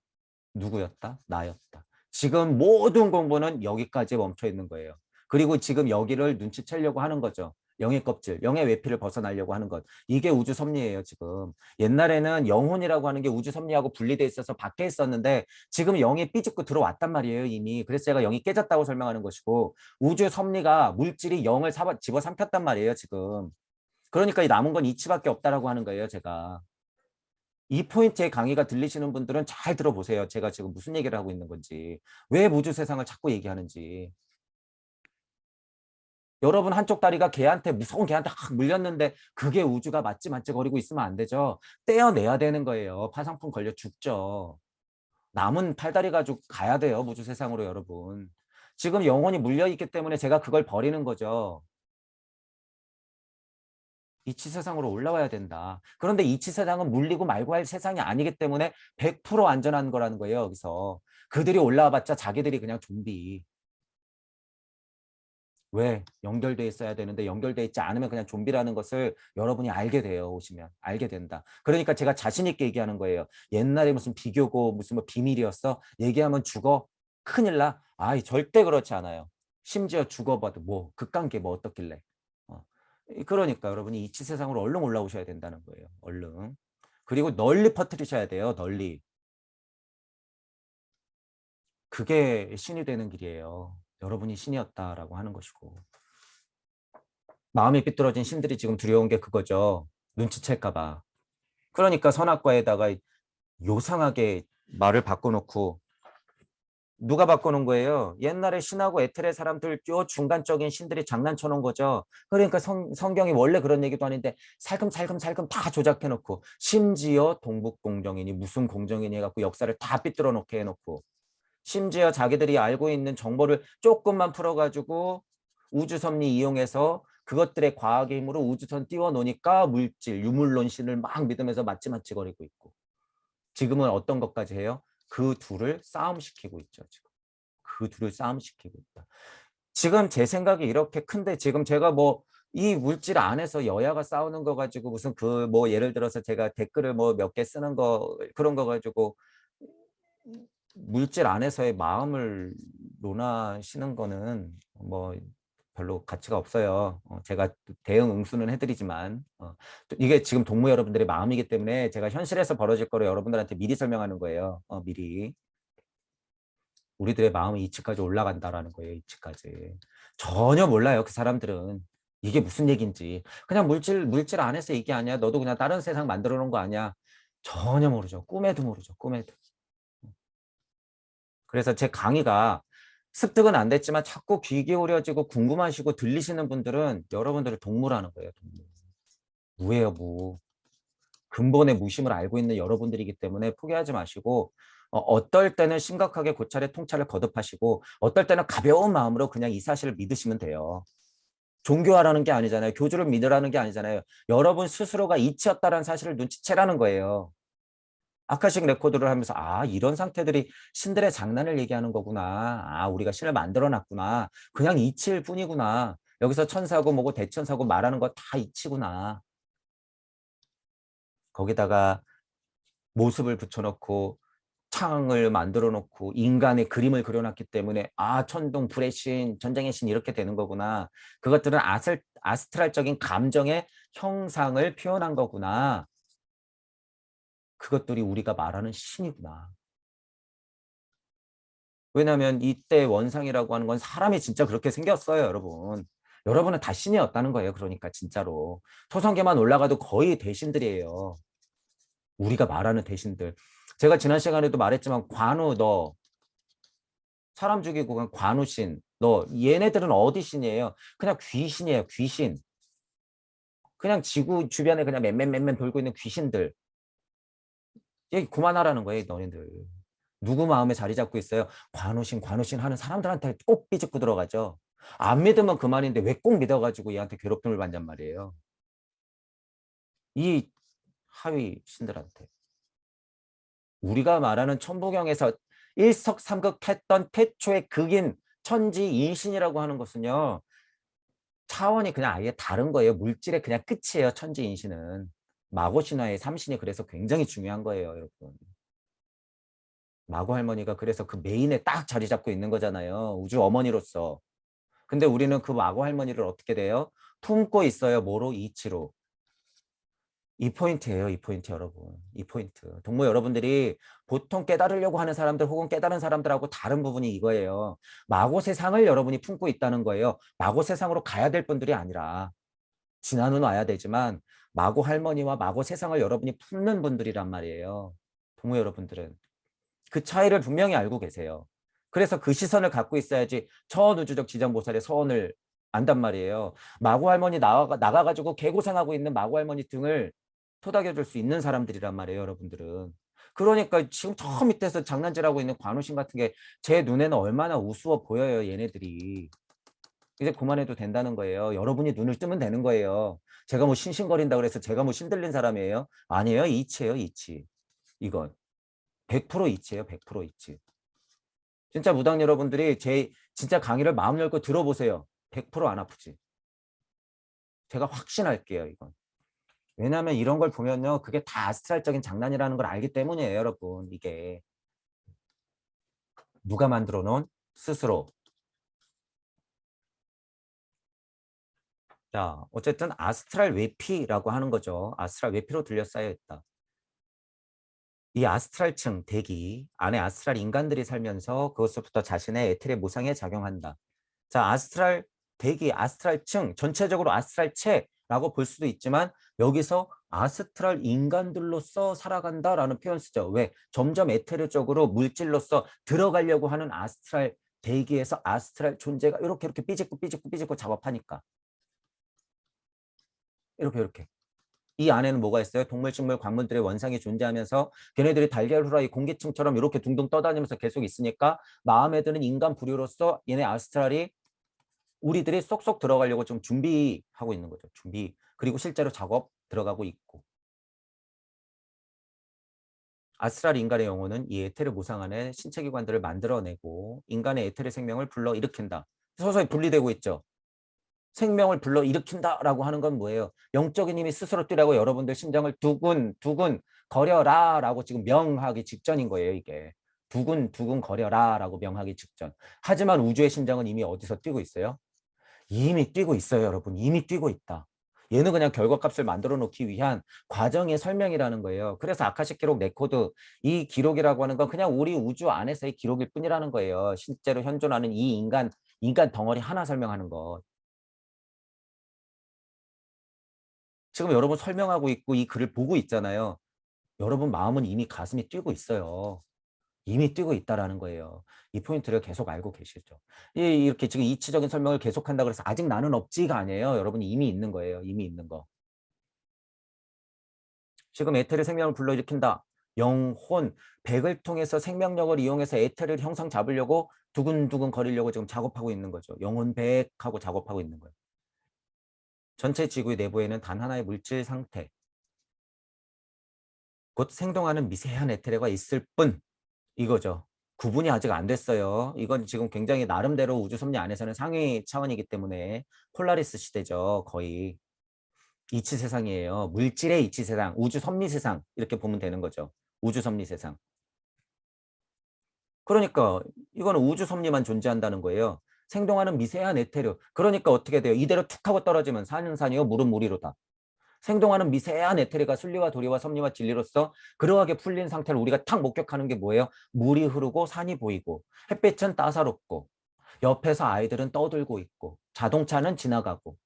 누구였다? 나였다. 지금 모든 공부는 여기까지 멈춰 있는 거예요. 그리고 지금 여기를 눈치채려고 하는 거죠. 영의 껍질, 영의 외피를 벗어나려고 하는 것. 이게 우주 섭리예요, 지금. 옛날에는 영혼이라고 하는 게 우주 섭리하고 분리돼 있어서 밖에 있었는데 지금 영이 삐죽고 들어왔단 말이에요, 이미. 그래서 제가 영이 깨졌다고 설명하는 것이고 우주 섭리가 물질이 영을 집어삼켰단 말이에요, 지금. 그러니까 이 남은 건 이치밖에 없다라고 하는 거예요, 제가. 이 포인트의 강의가 들리시는 분들은 잘 들어보세요. 제가 지금 무슨 얘기를 하고 있는 건지. 왜 우주 세상을 자꾸 얘기하는지. 여러분 한쪽 다리가 개한테 무서운 개한테 확 물렸는데 그게 우주가 맞지 맞지 거리고 있으면 안 되죠. 떼어내야 되는 거예요. 파상풍 걸려 죽죠. 남은 팔다리 가지고 가야 돼요. 우주 세상으로 여러분. 지금 영혼이 물려있기 때문에 제가 그걸 버리는 거죠. 이치 세상으로 올라와야 된다. 그런데 이치 세상은 물리고 말고 할 세상이 아니기 때문에 100% 안전한 거라는 거예요. 여기서. 그들이 올라와봤자 자기들이 그냥 좀비. 왜? 연결돼 있어야 되는데 연결돼 있지 않으면 그냥 좀비라는 것을 여러분이 알게 돼요. 오시면. 알게 된다. 그러니까 제가 자신 있게 얘기하는 거예요. 옛날에 무슨 비교고 무슨 뭐 비밀이었어? 얘기하면 죽어? 큰일 나? 아이 절대 그렇지 않아요. 심지어 죽어봐도 뭐 극단계 뭐 어떻길래. 어. 그러니까 여러분이 이치 세상으로 얼른 올라오셔야 된다는 거예요. 얼른. 그리고 널리 퍼뜨리셔야 돼요. 널리. 그게 신이 되는 길이에요. 여러분이 신이었다라고 하는 것이고. 마음이 삐뚤어진 신들이 지금 두려운 게 그거죠. 눈치챌까 봐. 그러니까 선악과에다가 요상하게 말을 바꿔놓고 누가 바꾸는 거예요? 옛날에 신하고 에텔의 사람들 요 중간적인 신들이 장난쳐 놓은 거죠. 그러니까 성경이 원래 그런 얘기도 아닌데 살금살금 다 조작해 놓고 심지어 동북공정이니 무슨 공정이니 해갖고 역사를 다 삐뚤어 놓게 해놓고 심지어 자기들이 알고 있는 정보를 조금만 풀어가지고 우주섭리 이용해서 그것들의 과학의 힘으로 우주선 띄워놓으니까 물질, 유물론신을 막 믿으면서 맞지거리고 있고 지금은 어떤 것까지 해요? 그 둘을 싸움시키고 있죠. 지금 그 둘을 싸움시키고 있다. 지금 제 생각이 이렇게 큰데 지금 제가 뭐 이 물질 안에서 여야가 싸우는 거 가지고 무슨 그 뭐 예를 들어서 제가 댓글을 뭐 몇 개 쓰는 거 그런 거 가지고 물질 안에서의 마음을 논하시는 거는 뭐 별로 가치가 없어요. 제가 대응 응수는 해드리지만 이게 지금 동무 여러분들의 마음이기 때문에 제가 현실에서 벌어질 거를 여러분들한테 미리 설명하는 거예요. 미리. 우리들의 마음이 이치까지 올라간다라는 거예요. 이치까지. 전혀 몰라요. 그 사람들은. 이게 무슨 얘기인지. 그냥 물질 안에서 이게 아니야. 너도 그냥 다른 세상 만들어 놓은 거 아니야. 전혀 모르죠. 꿈에도 모르죠. 꿈에도. 그래서 제 강의가 습득은 안 됐지만 자꾸 귀 기울여지고 궁금하시고 들리시는 분들은 여러분들을 동무라는 거예요. 동무. 무예요, 무. 근본의 무심을 알고 있는 여러분들이기 때문에 포기하지 마시고 어떨 때는 심각하게 고찰의 통찰을 거듭하시고 어떨 때는 가벼운 마음으로 그냥 이 사실을 믿으시면 돼요. 종교하라는 게 아니잖아요. 교주를 믿으라는 게 아니잖아요. 여러분 스스로가 이치였다는 사실을 눈치채라는 거예요. 아카식 레코드를 하면서 이런 상태들이 신들의 장난을 얘기하는 거구나. 우리가 신을 만들어 놨구나. 그냥 이치일 뿐이구나. 여기서 천사고 뭐고 대천사고 말하는 거 다 이치구나. 거기다가 모습을 붙여놓고 창을 만들어 놓고 인간의 그림을 그려놨기 때문에 천둥, 불의 신, 전쟁의 신 이렇게 되는 거구나. 그것들은 아스트랄적인 감정의 형상을 표현한 거구나. 그것들이 우리가 말하는 신이구나. 왜냐하면 이때 원상이라고 하는 건 사람이 진짜 그렇게 생겼어요, 여러분. 여러분은 다 신이었다는 거예요. 그러니까 진짜로. 초성계만 올라가도 거의 대신들이에요. 우리가 말하는 대신들. 제가 지난 시간에도 말했지만 관우 너 사람 죽이고 간 관우신 너 얘네들은 어디 신이에요? 그냥 귀신이에요. 귀신. 그냥 지구 주변에 그냥 맨맨 돌고 있는 귀신들. 얘 그만하라는 거예요. 너희들. 누구 마음에 자리 잡고 있어요? 관우신 하는 사람들한테 꼭 삐집고 들어가죠. 안 믿으면 그만인데 왜 꼭 믿어가지고 얘한테 괴롭힘을 받냔 말이에요. 이 하위 신들한테. 우리가 말하는 천부경에서 일석삼극했던 태초의 극인 천지인신이라고 하는 것은요. 차원이 그냥 아예 다른 거예요. 물질의 그냥 끝이에요. 천지인신은. 마고신화의 삼신이 그래서 굉장히 중요한 거예요. 여러분. 마고 할머니가 그래서 그 메인에 딱 자리 잡고 있는 거잖아요. 우주 어머니로서. 근데 우리는 그 마고 할머니를 어떻게 돼요? 품고 있어요. 뭐로? 이치로. 이 포인트예요. 이 포인트 여러분. 이 포인트. 동무 여러분들이 보통 깨달으려고 하는 사람들 혹은 깨달은 사람들하고 다른 부분이 이거예요. 마고 세상을 여러분이 품고 있다는 거예요. 마고 세상으로 가야 될 분들이 아니라 지나는 와야 되지만 마고 할머니와 마고 세상을 여러분이 품는 분들이란 말이에요. 동무 여러분들은. 그 차이를 분명히 알고 계세요. 그래서 그 시선을 갖고 있어야지 천우주적 지정보살의 서원을 안단 말이에요. 마고 할머니 나가가지고 개고생하고 있는 마고 할머니 등을 토닥여줄 수 있는 사람들이란 말이에요, 여러분들은. 그러니까 지금 저 밑에서 장난질하고 있는 관우신 같은 게 제 눈에는 얼마나 우스워 보여요, 얘네들이. 이제 그만해도 된다는 거예요. 여러분이 눈을 뜨면 되는 거예요. 제가 뭐 싱싱거린다 그래서 제가 뭐 신들린 사람이에요? 아니에요, 이치예요, 이치. 이건 100% 이치예요, 100% 이치. 진짜 무당 여러분들이 제 진짜 강의를 마음 열고 들어보세요. 100%안 아프지. 제가 확신할게요, 이건. 왜냐하면 이런 걸 보면요. 그게 다 아스트랄적인 장난이라는 걸 알기 때문이에요, 여러분. 이게. 누가 만들어 놓은? 스스로. 자, 어쨌든 아스트랄 외피라고 하는 거죠. 아스트랄 외피로 둘러싸여 있다. 이 아스트랄층 대기 안에 아스트랄 인간들이 살면서 그것부터 자신의 에테르 모상에 작용한다. 자, 아스트랄 대기, 아스트랄층, 전체적으로 아스트랄체, 라고 볼 수도 있지만 여기서 아스트랄 인간들로서 살아간다라는 표현 쓰죠. 왜? 점점 에테르 쪽으로 물질로서 들어가려고 하는 아스트랄 대기에서 아스트랄 존재가 이렇게 삐짓고 작업하니까. 이렇게. 이 안에는 뭐가 있어요? 동물, 식물, 광물들의 원상이 존재하면서 걔네들이 달걀, 후라이, 공기층처럼 이렇게 둥둥 떠다니면서 계속 있으니까 마음에 드는 인간 부류로서 얘네 아스트랄이 우리들이 쏙쏙 들어가려고 좀 준비하고 있는 거죠. 준비. 그리고 실제로 작업 들어가고 있고. 아스트랄 인간의 영혼은 이 에테르 무상 안에 신체 기관들을 만들어내고 인간의 에테르 생명을 불러일으킨다. 서서히 분리되고 있죠. 생명을 불러일으킨다라고 하는 건 뭐예요? 영적인 힘이 스스로 뛰라고 여러분들 심장을 두근두근 거려라라고 지금 명하기 직전인 거예요, 이게. 두근두근 거려라라고 명하기 직전. 하지만 우주의 심장은 이미 어디서 뛰고 있어요? 이미 뛰고 있어요, 여러분. 이미 뛰고 있다. 얘는 그냥 결과값을 만들어 놓기 위한 과정의 설명이라는 거예요. 그래서 아카식 기록 레코드, 이 기록이라고 하는 건 그냥 우리 우주 안에서의 기록일 뿐이라는 거예요. 실제로 현존하는 이 인간 덩어리 하나 설명하는 거. 지금 여러분 설명하고 있고 이 글을 보고 있잖아요. 여러분 마음은 이미 가슴이 뛰고 있어요. 이미 뛰고 있다라는 거예요. 이 포인트를 계속 알고 계시죠. 이렇게 지금 이치적인 설명을 계속한다 그래서 아직 나는 없지가 아니에요. 여러분이 이미 있는 거예요. 이미 있는 거. 지금 에테르 생명을 불러일으킨다. 영혼, 백을 통해서 생명력을 이용해서 에테르를 형상 잡으려고 두근두근 거리려고 지금 작업하고 있는 거죠. 영혼 백하고 작업하고 있는 거예요. 전체 지구의 내부에는 단 하나의 물질 상태, 곧 생동하는 미세한 에테르가 있을 뿐 이거죠. 구분이 아직 안 됐어요. 이건 지금 굉장히 나름대로 우주 섭리 안에서는 상위 차원이기 때문에 폴라리스 시대죠. 거의 이치 세상이에요. 물질의 이치 세상, 우주 섭리 세상 이렇게 보면 되는 거죠. 우주 섭리 세상. 그러니까 이거는 우주 섭리만 존재한다는 거예요. 생동하는 미세한 에테르. 그러니까 어떻게 돼요? 이대로 툭 하고 떨어지면 산은 산이요, 물은 물이로다. 생동하는 미세한 에테르가 순리와 도리와 섭리와 진리로서 그러하게 풀린 상태를 우리가 탁 목격하는 게 뭐예요? 물이 흐르고 산이 보이고 햇빛은 따사롭고 옆에서 아이들은 떠들고 있고 자동차는 지나가고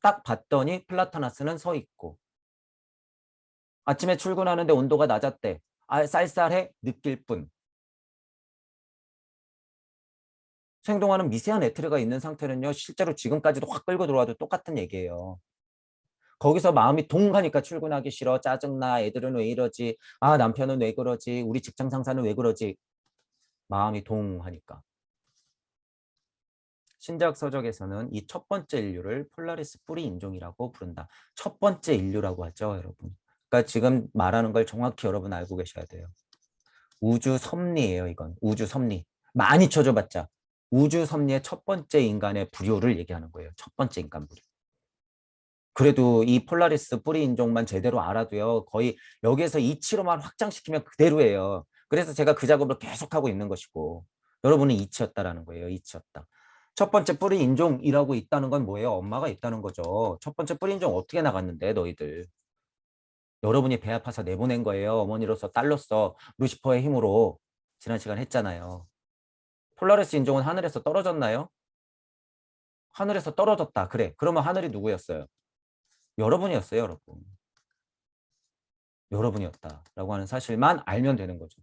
딱 봤더니 플라타나스는 서 있고 아침에 출근하는데 온도가 낮았대. 쌀쌀해 느낄 뿐. 생동하는 미세한 에테르가 있는 상태는요. 실제로 지금까지도 확 끌고 들어와도 똑같은 얘기예요. 거기서 마음이 동하니까 출근하기 싫어. 짜증나. 애들은 왜 이러지? 아, 남편은 왜 그러지? 우리 직장 상사는 왜 그러지? 마음이 동하니까. 신자학 서적에서는 이 첫 번째 인류를 폴라리스 뿌리 인종이라고 부른다. 첫 번째 인류라고 하죠, 여러분. 그러니까 지금 말하는 걸 정확히 여러분 알고 계셔야 돼요. 우주 섭리예요, 이건. 우주 섭리. 많이 쳐줘봤자. 우주 섭리의 첫 번째 인간의 부류를 얘기하는 거예요. 첫 번째 인간 부류. 그래도 이 폴라리스 뿌리 인종만 제대로 알아도요. 거의 여기에서 이치로만 확장시키면 그대로예요. 그래서 제가 그 작업을 계속하고 있는 것이고 여러분은 이치였다라는 거예요. 이치였다. 첫 번째 뿌리 인종이라고 있다는 건 뭐예요? 엄마가 있다는 거죠. 첫 번째 뿌리 인종 어떻게 나갔는데 너희들. 여러분이 배 아파서 내보낸 거예요. 어머니로서 딸로서 루시퍼의 힘으로 지난 시간 했잖아요. 폴라리스 인종은 하늘에서 떨어졌나요? 하늘에서 떨어졌다. 그래. 그러면 하늘이 누구였어요? 여러분이었어요, 여러분. 여러분이었다라고 하는 사실만 알면 되는 거죠.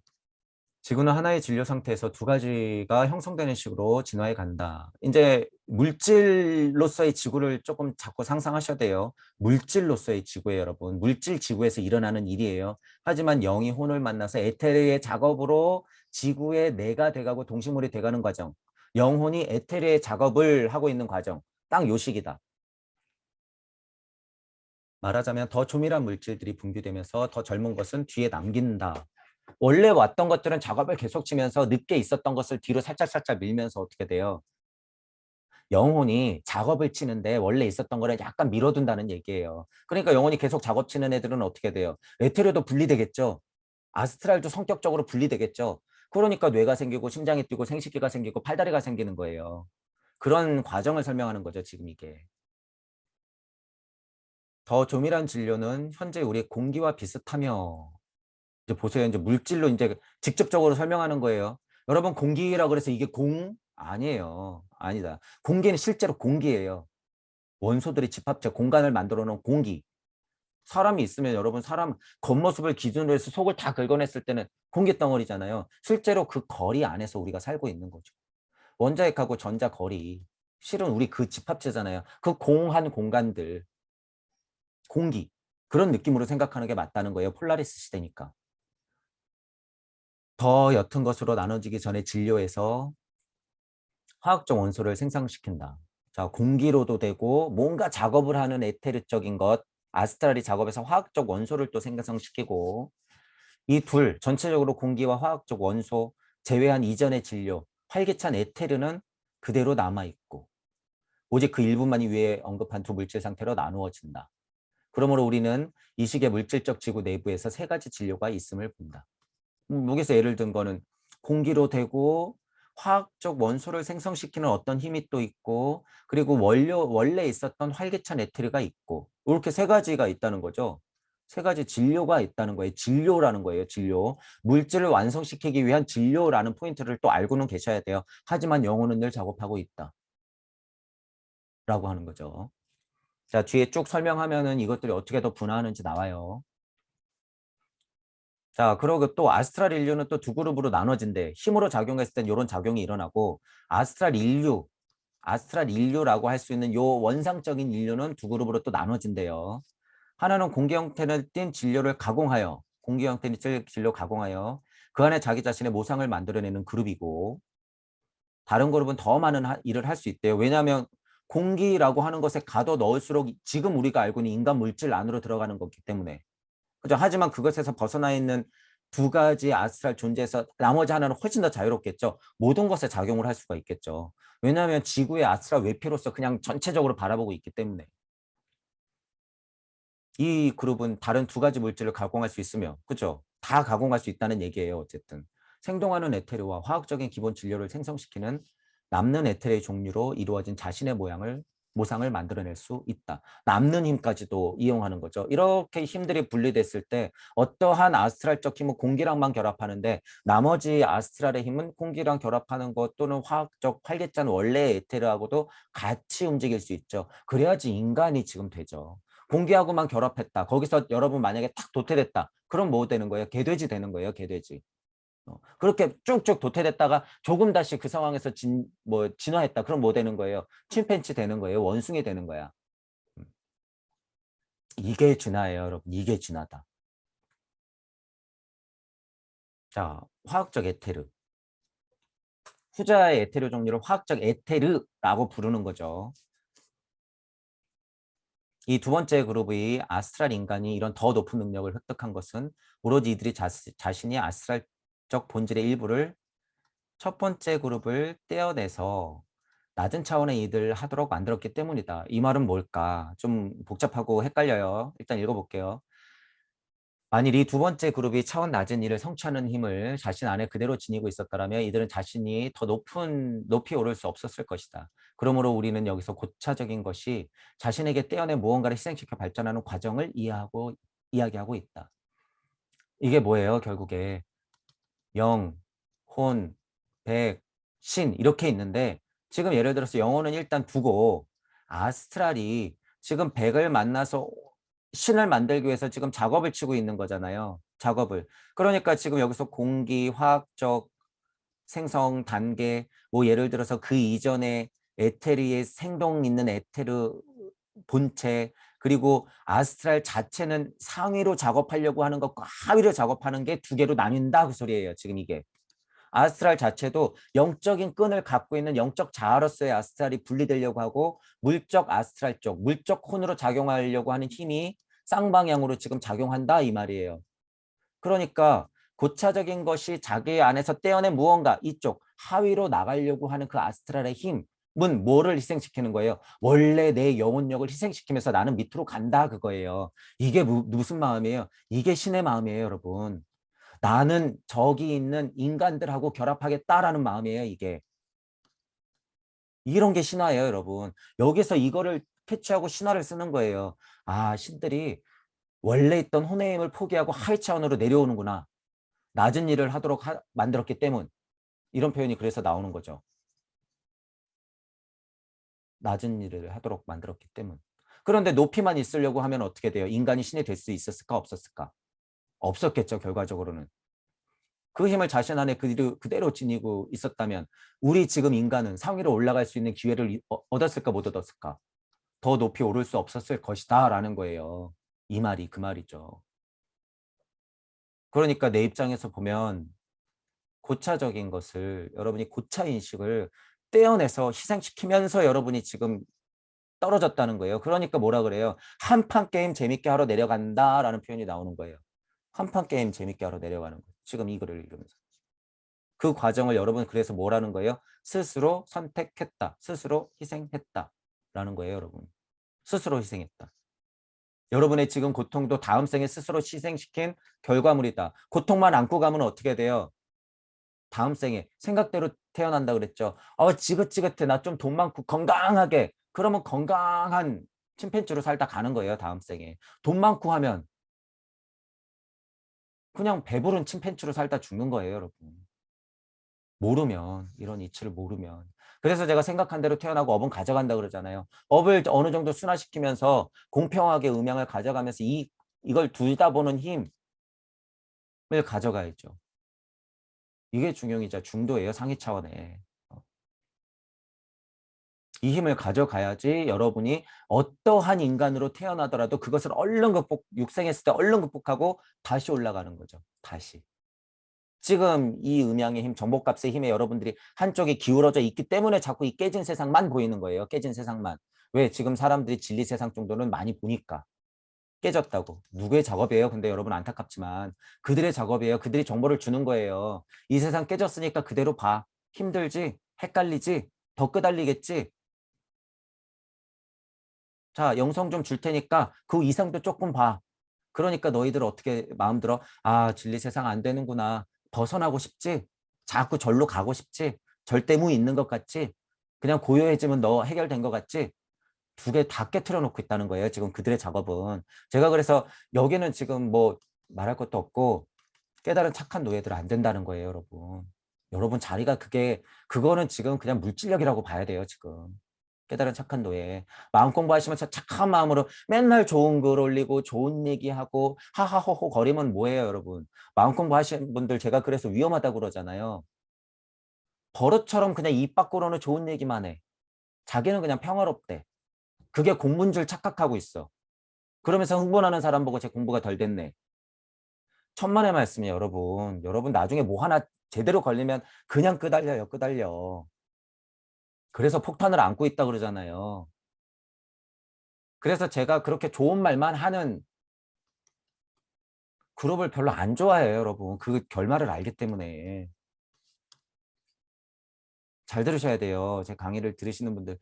지구는 하나의 진료 상태에서 두 가지가 형성되는 식으로 진화해 간다. 이제 물질로서의 지구를 조금 자꾸 상상하셔야 돼요. 물질로서의 지구예요, 여러분. 물질 지구에서 일어나는 일이에요. 하지만 영이 혼을 만나서 에테르의 작업으로 지구의 내가 돼가고 동식물이 돼가는 과정. 영혼이 에테르의 작업을 하고 있는 과정. 딱 요식이다. 말하자면 더 조밀한 물질들이 분비되면서 더 젊은 것은 뒤에 남긴다. 원래 왔던 것들은 작업을 계속 치면서 늦게 있었던 것을 뒤로 살짝살짝 밀면서 어떻게 돼요? 영혼이 작업을 치는데 원래 있었던 거를 약간 밀어둔다는 얘기예요. 그러니까 영혼이 계속 작업 치는 애들은 어떻게 돼요? 에테르도 분리되겠죠. 아스트랄도 성격적으로 분리되겠죠. 그러니까 뇌가 생기고 심장이 뛰고 생식기가 생기고 팔다리가 생기는 거예요. 그런 과정을 설명하는 거죠, 지금 이게. 더 조밀한 진료는 현재 우리의 공기와 비슷하며 이제 보세요. 이제 물질로 이제 직접적으로 설명하는 거예요. 여러분 공기라 그래서 이게 공? 아니에요. 아니다. 공기는 실제로 공기예요. 원소들이 집합체 공간을 만들어 놓은 공기. 사람이 있으면 여러분 사람 겉모습을 기준으로 해서 속을 다 긁어냈을 때는 공기덩어리잖아요. 실제로 그 거리 안에서 우리가 살고 있는 거죠. 원자핵하고 전자 거리. 실은 우리 그 집합체잖아요. 그 공한 공간들. 공기. 그런 느낌으로 생각하는 게 맞다는 거예요. 폴라리스 시대니까. 더 옅은 것으로 나눠지기 전에 진료에서 화학적 원소를 생성시킨다. 자, 공기로도 되고 뭔가 작업을 하는 에테르적인 것, 아스트랄이 작업해서 화학적 원소를 또 생성시키고 이 둘, 전체적으로 공기와 화학적 원소 제외한 이전의 진료, 활기찬 에테르는 그대로 남아있고 오직 그 일부만이 위에 언급한 두 물질 상태로 나누어진다. 그러므로 우리는 이 식의 물질적 지구 내부에서 세 가지 진료가 있음을 본다. 여기서 예를 든 거는 공기로 되고 화학적 원소를 생성시키는 어떤 힘이 또 있고 그리고 원래 있었던 활기찬 에테르가 있고 이렇게 세 가지가 있다는 거죠. 세 가지 진료가 있다는 거예요. 진료라는 거예요. 진료. 물질을 완성시키기 위한 진료라는 포인트를 또 알고는 계셔야 돼요. 하지만 영혼은 늘 작업하고 있다. 라고 하는 거죠. 자, 뒤에 쭉 설명하면은 이것들이 어떻게 더 분화하는지 나와요. 자, 그리고 또 아스트랄 인류는 또 두 그룹으로 나눠진대. 힘으로 작용했을 땐 이런 작용이 일어나고 아스트랄 인류라고 할 수 있는 요 원상적인 인류는 두 그룹으로 또 나눠진대요. 하나는 공기 형태를 띤 진료를 가공하여 공기 형태를 띈 진료 가공하여 그 안에 자기 자신의 모상을 만들어내는 그룹이고 다른 그룹은 더 많은 일을 할 수 있대요. 왜냐하면 공기라고 하는 것에 가둬 넣을수록 지금 우리가 알고 있는 인간 물질 안으로 들어가는 거기 때문에 그죠? 하지만 그것에서 벗어나 있는 두 가지 아스트랄 존재에서 나머지 하나는 훨씬 더 자유롭겠죠. 모든 것에 작용을 할 수가 있겠죠. 왜냐하면 지구의 아스트랄 외피로서 그냥 전체적으로 바라보고 있기 때문에 이 그룹은 다른 두 가지 물질을 가공할 수 있으며 그죠? 다 가공할 수 있다는 얘기예요. 어쨌든 생동하는 에테르와 화학적인 기본 진료를 생성시키는 남는 에테르의 종류로 이루어진 자신의 모상을 만들어낼 수 있다. 남는 힘까지도 이용하는 거죠. 이렇게 힘들이 분리됐을 때 어떠한 아스트랄적 힘은 공기랑만 결합하는데 나머지 아스트랄의 힘은 공기랑 결합하는 것 또는 화학적 활기찬 원래의 에테르하고도 같이 움직일 수 있죠. 그래야지 인간이 지금 되죠. 공기하고만 결합했다. 거기서 여러분 만약에 탁 도태됐다. 그럼 뭐 되는 거예요? 개돼지 되는 거예요. 개돼지. 그렇게 쭉쭉 도태됐다가 조금 다시 그 상황에서 진화했다. 그럼 뭐 되는 거예요? 침팬치 되는 거예요. 원숭이 되는 거야. 음. 이게 진화예요, 여러분. 이게 진화다. 자, 화학적 에테르. 후자의 에테르 종류를 화학적 에테르라고 부르는 거죠. 이 두 번째 그룹의 아스트랄 인간이 이런 더 높은 능력을 획득한 것은 오로지 이들이 자신이 아스트랄적 본질의 일부를 첫 번째 그룹을 떼어내서 낮은 차원의 일을 하도록 만들었기 때문이다. 이 말은 뭘까? 좀 복잡하고 헷갈려요. 일단 읽어볼게요. 만일 이 두 번째 그룹이 차원 낮은 일을 성취하는 힘을 자신 안에 그대로 지니고 있었더라면 이들은 자신이 더 높이 오를 수 없었을 것이다. 그러므로 우리는 여기서 고차적인 것이 자신에게 떼어낸 무언가를 희생시켜 발전하는 과정을 이야기하고 있다. 이게 뭐예요? 결국에 영, 혼, 백, 신 이렇게 있는데 지금 예를 들어서 영혼은 일단 두고 아스트랄이 지금 백을 만나서 신을 만들기 위해서 지금 작업을 치고 있는 거잖아요. 작업을. 그러니까 지금 여기서 공기, 화학적 생성 단계, 뭐 예를 들어서 그 이전에 에테르의 생동 있는 에테르 본체, 그리고 아스트랄 자체는 상위로 작업하려고 하는 것과 하위로 작업하는 게 두 개로 나뉜다 그 소리예요. 지금 이게. 아스트랄 자체도 영적인 끈을 갖고 있는 영적 자아로서의 아스트랄이 분리되려고 하고 물적 아스트랄 쪽, 물적 혼으로 작용하려고 하는 힘이 쌍방향으로 지금 작용한다 이 말이에요. 그러니까 고차적인 것이 자기 안에서 떼어낸 무언가 이쪽 하위로 나가려고 하는 그 아스트랄의 힘은 뭐를 희생시키는 거예요? 원래 내 영혼력을 희생시키면서 나는 밑으로 간다 그거예요. 이게 무슨 마음이에요? 이게 신의 마음이에요, 여러분. 나는 저기 있는 인간들하고 결합하겠다라는 마음이에요, 이게. 이런 게 신화예요, 여러분. 여기서 이거를 캐치하고 신화를 쓰는 거예요. 아, 신들이 원래 있던 혼의 힘을 포기하고 하위 차원으로 내려오는구나. 낮은 일을 하도록 만들었기 때문. 이런 표현이 그래서 나오는 거죠. 낮은 일을 하도록 만들었기 때문. 그런데 높이만 있으려고 하면 어떻게 돼요? 인간이 신이 될 수 있었을까 없었을까? 없었겠죠, 결과적으로는. 그 힘을 자신 안에 그대로 지니고 있었다면 우리 지금 인간은 상위로 올라갈 수 있는 기회를 얻었을까 못 얻었을까? 더 높이 오를 수 없었을 것이다 라는 거예요. 이 말이 그 말이죠. 그러니까 내 입장에서 보면 고차적인 것을 여러분이 고차 인식을 떼어내서 희생시키면서 여러분이 지금 떨어졌다는 거예요. 그러니까 뭐라 그래요? 한판 게임 재밌게 하러 내려간다라는 표현이 나오는 거예요. 한판 게임 재밌게 하러 내려가는 거예요. 지금 이 글을 읽으면서. 그 과정을 여러분 그래서 뭐라는 거예요? 스스로 선택했다. 스스로 희생했다. 라는 거예요, 여러분. 스스로 희생했다. 여러분의 지금 고통도 다음 생에 스스로 희생시킨 결과물이다. 고통만 안고 가면 어떻게 돼요? 다음 생에 생각대로 태어난다 그랬죠. 지긋지긋해. 나 좀 돈 많고 건강하게. 그러면 건강한 침팬지로 살다 가는 거예요. 다음 생에. 돈 많고 하면 그냥 배부른 침팬지로 살다 죽는 거예요. 여러분. 모르면 이런 이치를 모르면. 그래서 제가 생각한 대로 태어나고 업은 가져간다 그러잖아요. 업을 어느 정도 순화시키면서 공평하게 음양을 가져가면서 이걸 둘 다 보는 힘을 가져가야죠. 이게 중용이자 중도예요. 상위 차원에. 이 힘을 가져가야지 여러분이 어떠한 인간으로 태어나더라도 그것을 얼른 육생했을 때 얼른 극복하고 다시 올라가는 거죠. 다시. 지금 이 음양의 힘, 정보값의 힘에 여러분들이 한쪽이 기울어져 있기 때문에 자꾸 이 깨진 세상만 보이는 거예요. 깨진 세상만. 왜? 지금 사람들이 진리 세상 정도는 많이 보니까. 깨졌다고. 누구의 작업이에요? 근데 여러분 안타깝지만 그들의 작업이에요. 그들이 정보를 주는 거예요. 이 세상 깨졌으니까 그대로 봐. 힘들지? 헷갈리지? 더 끄달리겠지? 자, 영성 좀 줄 테니까 그 이상도 조금 봐. 그러니까 너희들 어떻게 마음 들어? 아, 진리 세상 안 되는구나. 벗어나고 싶지? 자꾸 절로 가고 싶지? 절대무 있는 것 같지? 그냥 고요해지면 너 해결된 것 같지? 두 개 다 깨트려 놓고 있다는 거예요. 지금 그들의 작업은. 제가 그래서 여기는 지금 뭐 말할 것도 없고 깨달은 착한 노예들 안 된다는 거예요, 여러분. 여러분 자리가 그거는 지금 그냥 물질력이라고 봐야 돼요, 지금. 깨달은 착한 노예. 마음 공부하시면서 착한 마음으로 맨날 좋은 글 올리고 좋은 얘기하고 하하호호 거리면 뭐예요, 여러분. 마음 공부하시는 분들 제가 그래서 위험하다고 그러잖아요. 버릇처럼 그냥 입 밖으로는 좋은 얘기만 해. 자기는 그냥 평화롭대. 그게 공부인 줄 착각하고 있어. 그러면서 흥분하는 사람 보고 제 공부가 덜 됐네. 천만의 말씀이에요, 여러분. 여러분 나중에 뭐 하나 제대로 걸리면 그냥 끄달려요, 끄달려. 그래서 폭탄을 안고 있다 그러잖아요. 그래서 제가 그렇게 좋은 말만 하는 그룹을 별로 안 좋아해요, 여러분. 그 결말을 알기 때문에. 잘 들으셔야 돼요. 제 강의를 들으시는 분들.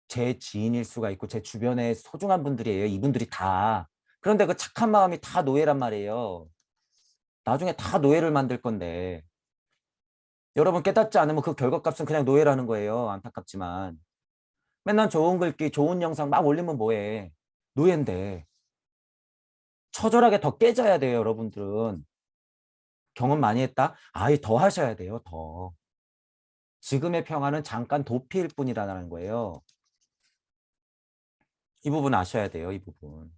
제 지인일 수가 있고 제 주변에 소중한 분들이에요. 이분들이 다. 그런데 그 착한 마음이 다 노예란 말이에요. 나중에 다 노예를 만들 건데. 여러분 깨닫지 않으면 그 결과값은 그냥 노예라는 거예요. 안타깝지만. 맨날 좋은 글귀, 좋은 영상 막 올리면 뭐해. 노예인데. 처절하게 더 깨져야 돼요, 여러분들은. 경험 많이 했다? 아예 더 하셔야 돼요, 더. 지금의 평화는 잠깐 도피일 뿐이라는 거예요. 이 부분 아셔야 돼요, 이 부분.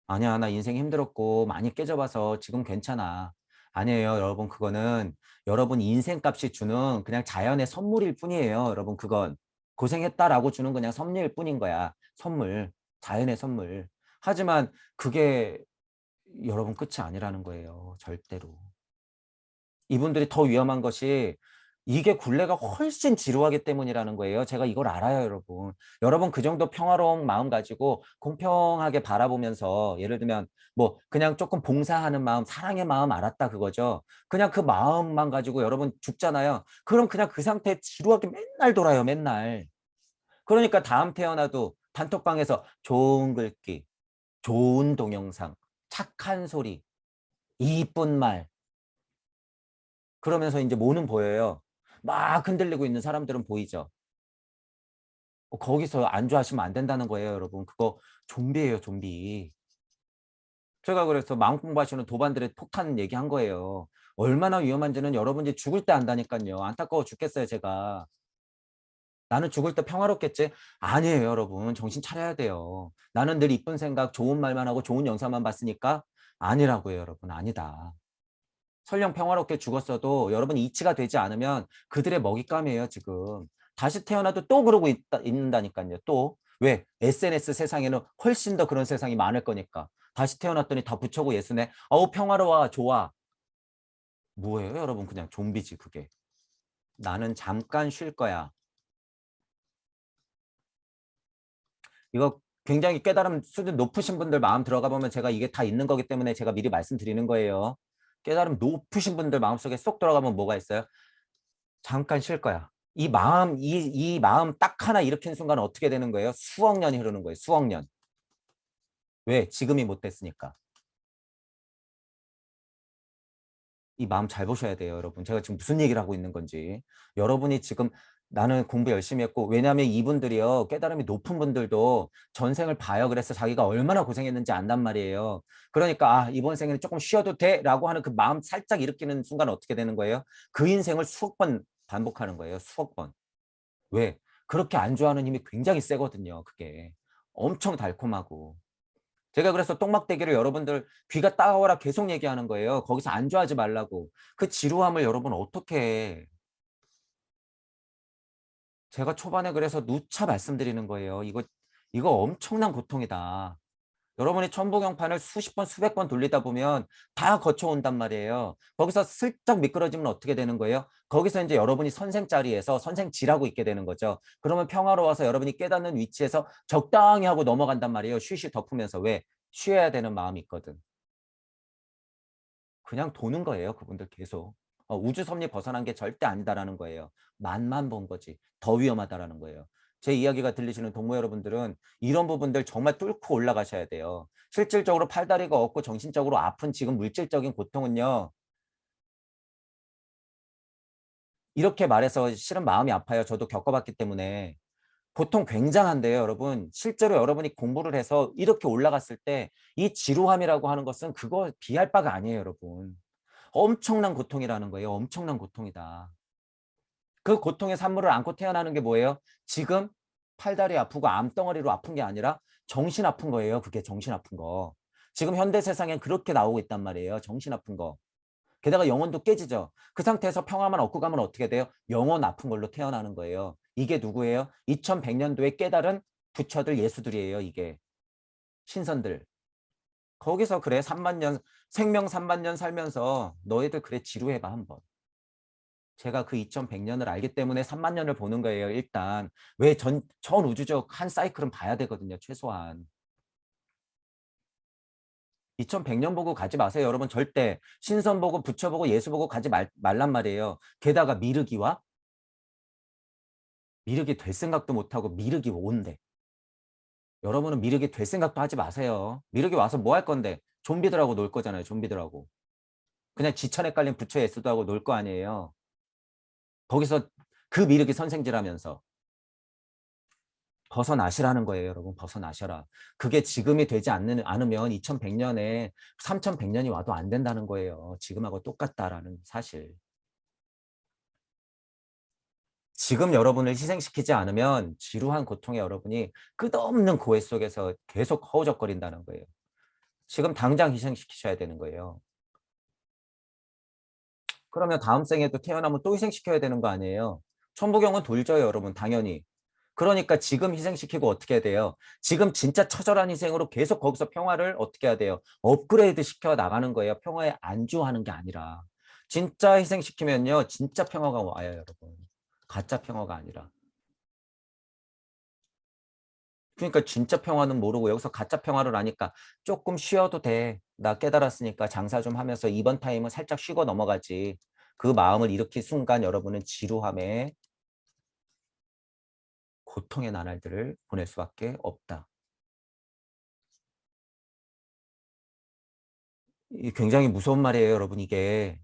아니야, 나 인생 힘들었고 많이 깨져봐서 지금 괜찮아. 아니에요, 여러분. 그거는 여러분 인생값이 주는 그냥 자연의 선물일 뿐이에요. 여러분, 그건 고생했다라고 주는 그냥 섭리일 뿐인 거야. 선물, 자연의 선물. 하지만 그게 여러분 끝이 아니라는 거예요. 절대로. 이분들이 더 위험한 것이 이게 굴레가 훨씬 지루하기 때문이라는 거예요. 제가 이걸 알아요, 여러분. 여러분 그 정도 평화로운 마음 가지고 공평하게 바라보면서 예를 들면 뭐 그냥 조금 봉사하는 마음, 사랑의 마음 알았다 그거죠. 그냥 그 마음만 가지고 여러분 죽잖아요. 그럼 그냥 그 상태에 지루하게 맨날 돌아요, 맨날. 그러니까 다음 태어나도 단톡방에서 좋은 글귀, 좋은 동영상, 착한 소리, 이쁜 말, 그러면서 이제 뭐는 보여요. 막 흔들리고 있는 사람들은 보이죠. 거기서 안주하시면 안 된다는 거예요, 여러분. 그거 좀비예요, 좀비. 제가 그래서 마음 공부하시는 도반들의 폭탄 얘기한 거예요. 얼마나 위험한지는 여러분이 죽을 때 안다니까요. 안타까워 죽겠어요, 제가. 나는 죽을 때 평화롭겠지? 아니에요, 여러분. 정신 차려야 돼요. 나는 늘 이쁜 생각, 좋은 말만 하고 좋은 영상만 봤으니까 아니라고요, 여러분. 아니다. 설령 평화롭게 죽었어도 여러분이 이치가 되지 않으면 그들의 먹잇감이에요, 지금. 다시 태어나도 또 그러고 있는다니까요, 또. 왜? SNS 세상에는 훨씬 더 그런 세상이 많을 거니까. 다시 태어났더니 다 부처고 예수네. 어우, 평화로워, 좋아. 뭐예요, 여러분? 그냥 좀비지, 그게. 나는 잠깐 쉴 거야. 이거 굉장히 깨달음 수준 높으신 분들 마음 들어가 보면 제가 이게 다 있는 거기 때문에 제가 미리 말씀드리는 거예요. 깨달음 높으신 분들 마음속에 쏙 들어가면 뭐가 있어요? 잠깐 쉴 거야. 이 마음 딱 하나 일으킨 순간 어떻게 되는 거예요? 수억 년이 흐르는 거예요. 수억 년. 왜? 지금이 못 됐으니까. 이 마음 잘 보셔야 돼요, 여러분. 제가 지금 무슨 얘기를 하고 있는 건지. 여러분이 지금 나는 공부 열심히 했고, 왜냐하면 이분들이요, 깨달음이 높은 분들도 전생을 봐요. 그래서 자기가 얼마나 고생했는지 안단 말이에요. 그러니까, 아, 이번 생에는 조금 쉬어도 돼? 라고 하는 그 마음 살짝 일으키는 순간 어떻게 되는 거예요? 그 인생을 수억 번 반복하는 거예요. 수억 번. 왜? 그렇게 안주하는 힘이 굉장히 세거든요. 그게. 엄청 달콤하고. 제가 그래서 똥막대기를 여러분들 귀가 따가워라 계속 얘기하는 거예요. 거기서 안주하지 말라고. 그 지루함을 여러분 어떻게 해. 제가 초반에 그래서 누차 말씀드리는 거예요. 이거 엄청난 고통이다. 여러분이 천부경판을 수십 번, 수백 번 돌리다 보면 다 거쳐온단 말이에요. 거기서 슬쩍 미끄러지면 어떻게 되는 거예요? 거기서 이제 여러분이 선생 자리에서 선생질하고 있게 되는 거죠. 그러면 평화로워서 여러분이 깨닫는 위치에서 적당히 하고 넘어간단 말이에요. 쉬쉬 덮으면서. 왜? 쉬어야 되는 마음이 있거든. 그냥 도는 거예요. 그분들 계속. 우주 섭리 벗어난 게 절대 아니다라는 거예요. 맛만 본 거지. 더 위험하다라는 거예요. 제 이야기가 들리시는 동무 여러분들은 이런 부분들 정말 뚫고 올라가셔야 돼요. 실질적으로 팔다리가 없고 정신적으로 아픈 지금 물질적인 고통은요. 이렇게 말해서 실은 마음이 아파요. 저도 겪어봤기 때문에. 고통 굉장한데요, 여러분. 실제로 여러분이 공부를 해서 이렇게 올라갔을 때 이 지루함이라고 하는 것은 그거 비할 바가 아니에요, 여러분. 엄청난 고통이라는 거예요. 엄청난 고통이다. 그 고통의 산물을 안고 태어나는 게 뭐예요? 지금 팔다리 아프고 암덩어리로 아픈 게 아니라 정신 아픈 거예요. 그게 정신 아픈 거. 지금 현대 세상엔 그렇게 나오고 있단 말이에요. 정신 아픈 거. 게다가 영혼도 깨지죠. 그 상태에서 평화만 얻고 가면 어떻게 돼요? 영혼 아픈 걸로 태어나는 거예요. 이게 누구예요? 2100년도에 깨달은 부처들 예수들이에요. 이게. 신선들. 거기서 그래 3만 년 생명 3만 년 살면서 너희들 그래 지루해봐 한번. 제가 그 2100년을 알기 때문에 3만 년을 보는 거예요. 일단 왜 전 우주적 한 사이클은 봐야 되거든요. 최소한. 2100년 보고 가지 마세요. 여러분 절대 신선 보고 부처 보고 예수 보고 가지 말란 말이에요. 게다가 미륵이 될 생각도 못하고 미륵이 온대. 여러분은 미륵이 될 생각도 하지 마세요. 미륵이 와서 뭐 할 건데? 좀비들하고 놀 거잖아요. 좀비들하고. 그냥 지천에 깔린 부처 예수도 하고 놀 거 아니에요. 거기서 그 미륵이 선생질하면서 벗어나시라는 거예요, 여러분. 벗어나셔라. 그게 지금이 되지 않으면 2100년에 3100년이 와도 안 된다는 거예요. 지금하고 똑같다라는 사실. 지금 여러분을 희생시키지 않으면 지루한 고통에 여러분이 끝없는 고해 속에서 계속 허우적거린다는 거예요. 지금 당장 희생시키셔야 되는 거예요. 그러면 다음 생에도 태어나면 또 희생시켜야 되는 거 아니에요. 천부경은 돌져요, 여러분. 당연히. 그러니까 지금 희생시키고 어떻게 해야 돼요? 지금 진짜 처절한 희생으로 계속 거기서 평화를 어떻게 해야 돼요? 업그레이드 시켜 나가는 거예요. 평화에 안주하는 게 아니라. 진짜 희생시키면요. 진짜 평화가 와요, 여러분. 가짜 평화가 아니라. 그러니까 진짜 평화는 모르고 여기서 가짜 평화를 아니까 조금 쉬어도 돼. 나 깨달았으니까 장사 좀 하면서 이번 타임은 살짝 쉬고 넘어가지. 그 마음을 일으킨 순간 여러분은 지루함에 고통의 나날들을 보낼 수밖에 없다. 이게 굉장히 무서운 말이에요, 여러분. 이게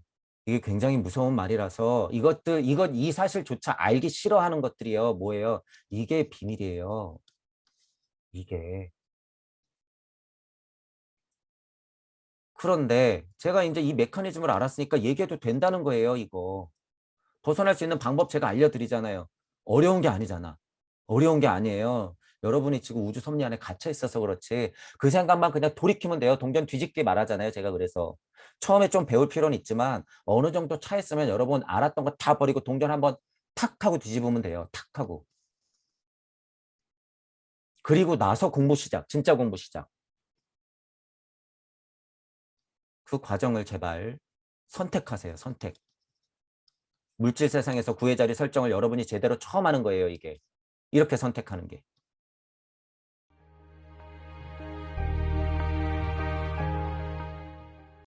굉장히 무서운 말이라서 이 사실조차 알기 싫어하는 것들이요. 뭐예요? 이게 비밀이에요. 이게. 그런데 제가 이제 이 메커니즘을 알았으니까 얘기해도 된다는 거예요, 이거. 벗어날 수 있는 방법 제가 알려드리잖아요. 어려운 게 아니잖아. 어려운 게 아니에요. 여러분이 지금 우주 섭리 안에 갇혀 있어서 그렇지 그 생각만 그냥 돌이키면 돼요. 동전 뒤집기 말하잖아요. 제가 그래서 처음에 좀 배울 필요는 있지만 어느 정도 차 있으면 여러분 알았던 거 다 버리고 동전 한번 탁 하고 뒤집으면 돼요. 탁 하고. 그리고 나서 공부 시작. 진짜 공부 시작. 그 과정을 제발 선택하세요. 선택. 물질 세상에서 구의 자리 설정을 여러분이 제대로 처음 하는 거예요. 이게. 이렇게 선택하는 게.